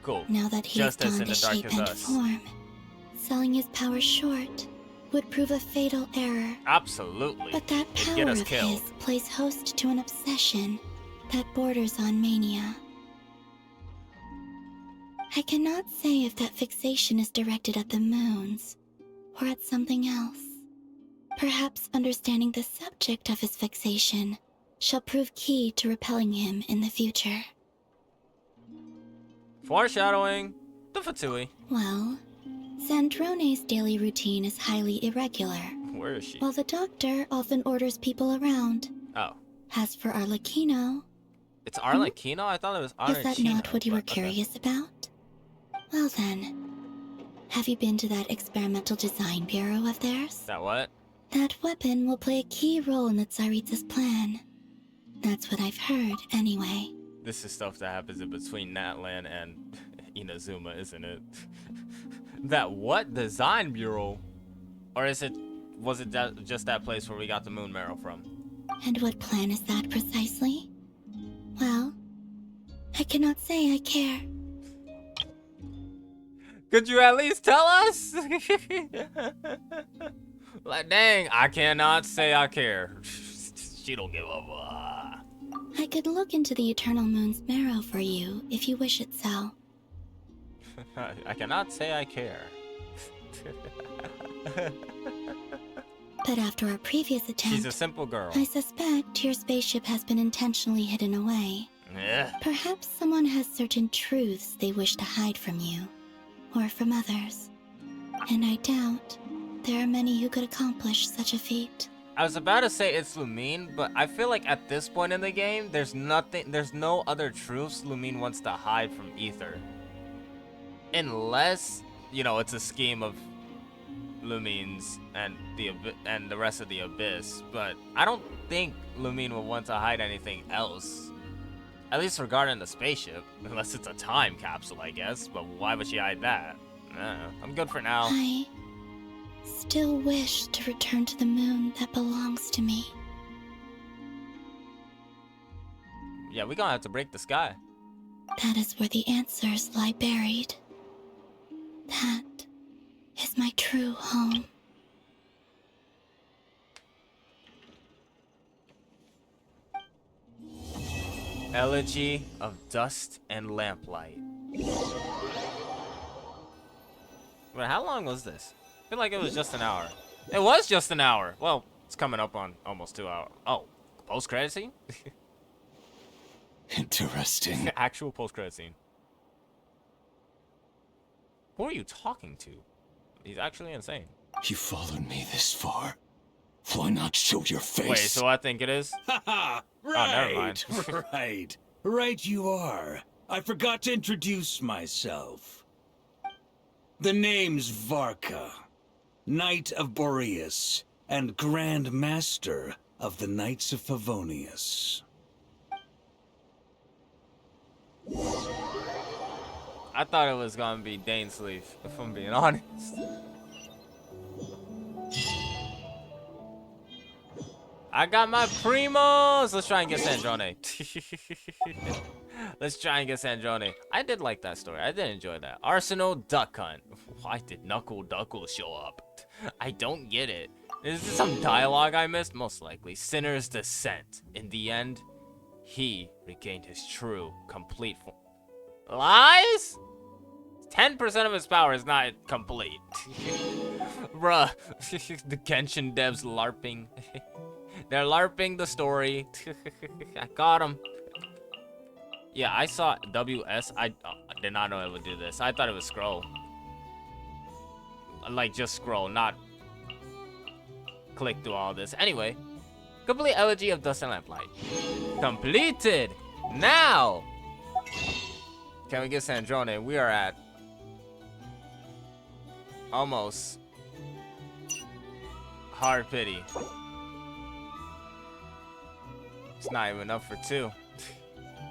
Cool. Now that he has Just as donned in the the dark shape as and us. form, selling his power short would prove a fatal error. Absolutely. But that It'd power get us of killed. his plays host to an obsession that borders on mania. I cannot say if that fixation is directed at the moons or at something else. Perhaps understanding the subject of his fixation shall prove key to repelling him in the future. Foreshadowing. The Fatui. Well, Sandrone's daily routine is highly irregular, Where is she? while the doctor often orders people around. Oh. As for Arlecchino, It's Arlecchino? I thought it was Arlecchino. is that not what you were but okay. curious about? Well then, have you been to that experimental design bureau of theirs? That what? That weapon will play a key role in the Tsaritsa's plan. That's what I've heard, anyway. This is stuff that happens in between Natlan and Inazuma, isn't it? That what? Design Bureau? Or was it just that place where we got the moon marrow from? And what plan is that precisely? Well, I cannot say I care. Could you at least tell us? Like, dang, I cannot say I care. She don't give a I could look into the Eternal Moon's marrow for you, if you wish it so. I cannot say I care. But after our previous attempt, She's a simple girl. I suspect your spaceship has been intentionally hidden away. Yeah. Perhaps someone has certain truths they wish to hide from you, or from others. And I doubt there are many who could accomplish such a feat. I was about to say it's Lumine, but I feel like at this point in the game, there's no other truths Lumine wants to hide from Ether. Unless, you know, it's a scheme of Lumine's and the rest of the Abyss, but I don't think Lumine will want to hide anything else. At least regarding the spaceship, unless it's a time capsule, I guess, but why would she hide that? I'm good for now. I still wish to return to the moon that belongs to me. Yeah, we're gonna have to break the sky. That is where the answers lie buried. That is my true home. Elegy of Dust and Lamplight. Wait, how long was this? I feel like it was just an hour. It was just an hour. Well, it's coming up on almost 2 hours. Oh, post-credit scene? Interesting. Actual post-credit scene. Who are you talking to? He's actually insane. You followed me this far. Why not show your face? Wait, so I think it is? Haha! Oh, never mind. Right you are. I forgot to introduce myself. The name's Varka, Knight of Boreas, and Grand Master of the Knights of Favonius. I thought it was gonna be Dainsleif, if I'm being honest. I got my primos! Let's try and get Sandrone. Let's try and get Sandrone. I did like that story. I did enjoy that. Arsenal Duck Hunt. Why did Knuckle Duckle show up? I don't get it. Is this some dialogue I missed? Most likely. Sinner's Descent. In the end, he regained his true, complete form. Lies? 10% of his power is not complete. Bruh. The Genshin devs LARPing. They're LARPing the story. I got him. Yeah, I saw WS. I did not know it would do this. I thought it would scroll. Like, just scroll, not click through all this. Anyway, complete Elegy of Dust and Lamplight. Completed! Now! Can we get Sandrone? We are at almost hard pity. It's not even enough for 2.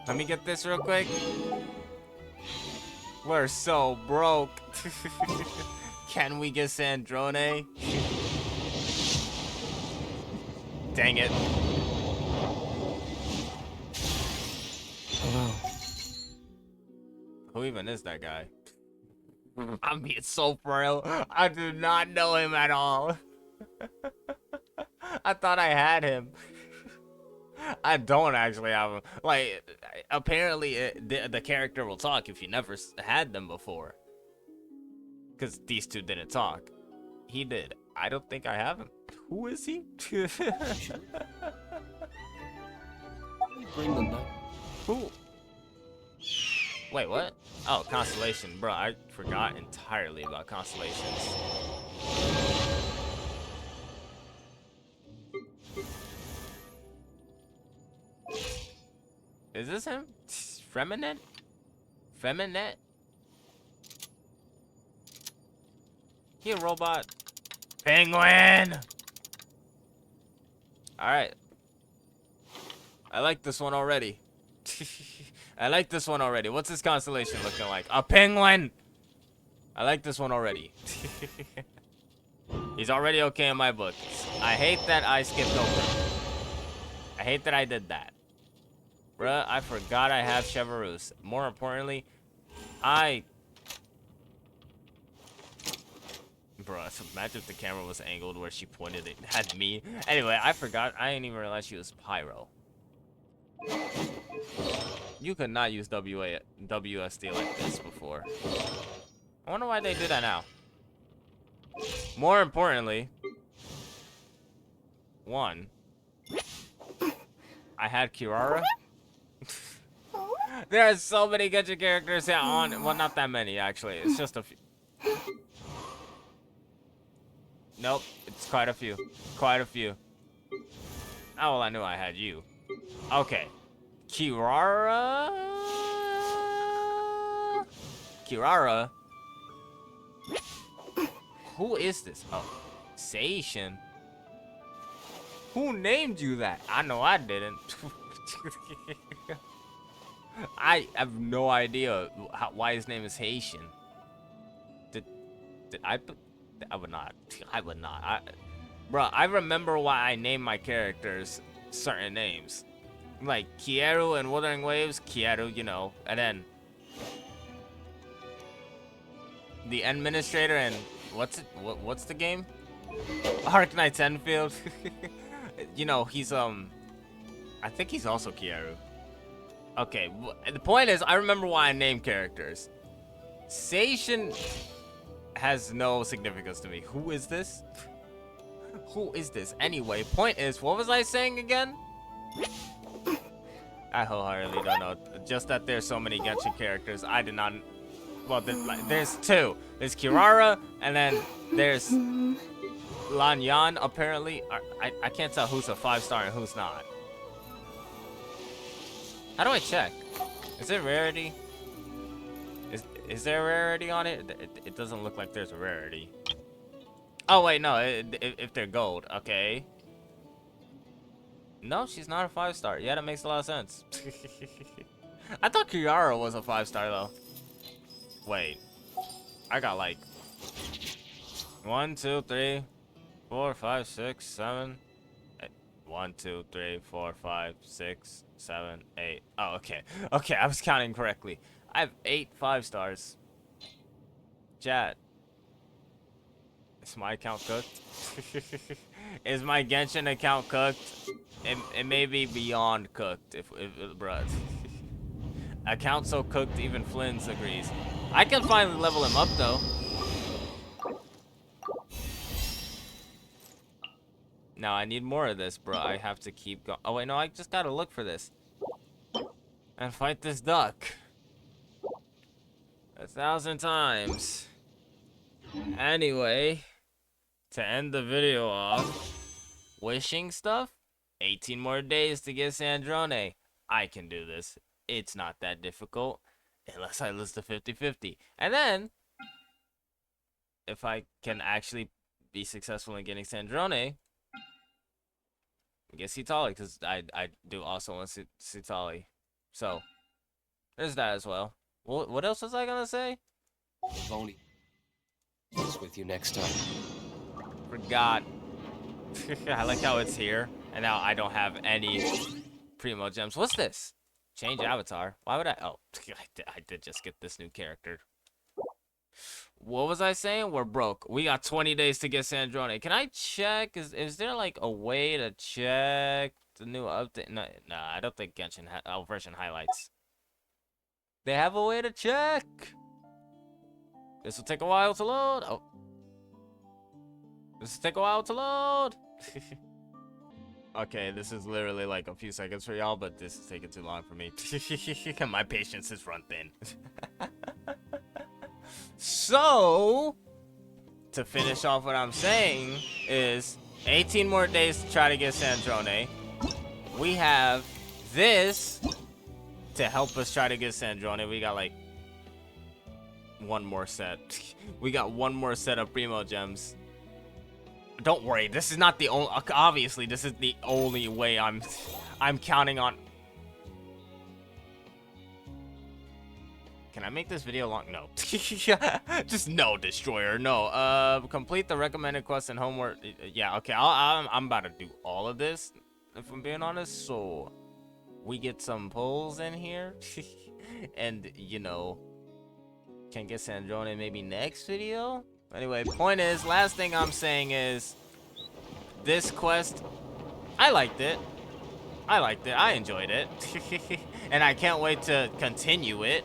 Let me get this real quick. We're so broke. Can we get Sandrone? Dang it. Who even is that guy? I'm being so frail. I do not know him at all. I thought I had him. I don't actually have him. Like, apparently the character will talk if you never had them before. Because these two didn't talk. He did. I don't think I have him. Who is he? Bring the knife. Who? Wait, what? Oh, Constellation. Bro, I forgot entirely about Constellations. Is this him? Feminine? Feminine? He a robot. Penguin! Alright. I like this one already. I like this one already. What's this constellation looking like? A penguin! I like this one already. He's already okay in my book. I hate that I skipped over. I hate that I did that. Bruh, I forgot I have Chevreuse. More importantly, Bruh, so imagine if the camera was angled where she pointed it at me. Anyway, I forgot. I didn't even realize she was Pyro. You could not use WSD like this before. I wonder why they do that now. More importantly, one, I had Kirara. There are so many Genshin characters on. Well, not that many actually. It's just a few. Nope, it's quite a few. Quite a few. Oh, well, I knew I had you. Okay. Kirara? Kirara? Who is this? Oh, Seishin. Who named you that? I know I didn't. I have no idea why his name is Haitian. Did I put... I would not. I would not. Bro, I remember why I named my characters certain names. Like Kieru and Wuthering Waves, Kieru, you know. And then the Administrator and what's the game? Arc Knight's Enfield. You know, he's I think he's also Kieru. Okay, the point is I remember why I named characters. Seishin has no significance to me. Who is this? Who is this? Anyway, point is, what was I saying again? I wholeheartedly don't know. Just that there's so many Genshin characters. I did not... Well, there's two. There's Kirara, and then there's Lanyan, apparently. I can't tell who's a 5-star and who's not. How do I check? Is it rarity? Is there a rarity on it? It doesn't look like there's a rarity. Oh, wait, no. If they're gold. Okay. No, she's not a 5-star. Yeah, that makes a lot of sense. I thought Kiara was a 5-star, though. Wait. I got, like... 1, 2, 3, 4, 5, 6, 7... 1, 2, 3, 4, 5, 6, 7, 8... Oh, okay. Okay, I was counting correctly. I have 8 5-stars. Chat. Is my account cooked? Is my Genshin account cooked? It may be beyond cooked, if bruh. Account so cooked, even Flynn's agrees. I can finally level him up, though. Now, I need more of this, bro. I have to keep going. Oh, wait, no, I just gotta look for this. And fight this duck. 1,000 times. Anyway, to end the video off, wishing stuff? 18 more days to get Sandrone. I can do this. It's not that difficult. Unless I lose to 50-50. And then, if I can actually be successful in getting Sandrone, get Citali, because I do also want Citali. So, there's that as well. What else was I gonna say? Boney. What's with you next time? Forgot. I like how it's here, and now I don't have any Primo gems. What's this? Change avatar. Why would I? Oh, I did just get this new character. What was I saying? We're broke. We got 20 days to get Sandrone. Can I check? Is there like a way to check the new update? No, I don't think Genshin version highlights. They have a way to check. This will take a while to load. Oh. This will take a while to load. Okay, this is literally like a few seconds for y'all, but this is taking too long for me. My patience is run thin. So, to finish off what I'm saying is 18 more days to try to get Sandrone. We have this to help us try to get Sandrone. We got like one more set. We got one more set of Primo gems. Don't worry, this is not the only. Obviously, this is the only way I'm counting on. Can I make this video long? No. Just no, Destroyer. No. Complete the recommended quests and homework. Yeah. Okay. I'm about to do all of this, if I'm being honest. So we get some pulls in here, and you know, can get Sandrone maybe next video. Anyway, point is, last thing I'm saying is, this quest, I liked it. I enjoyed it. And I can't wait to continue it.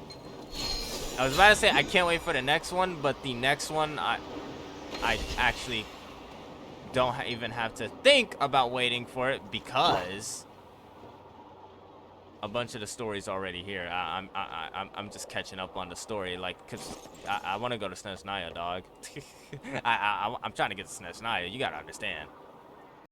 I was about to say I can't wait for the next one, but the next one, I actually don't even have to think about waiting for it because a bunch of the story's already here. I'm just catching up on the story, like, cause I want to go to Snezhnaya, dog. I'm trying to get to Snezhnaya. You gotta understand.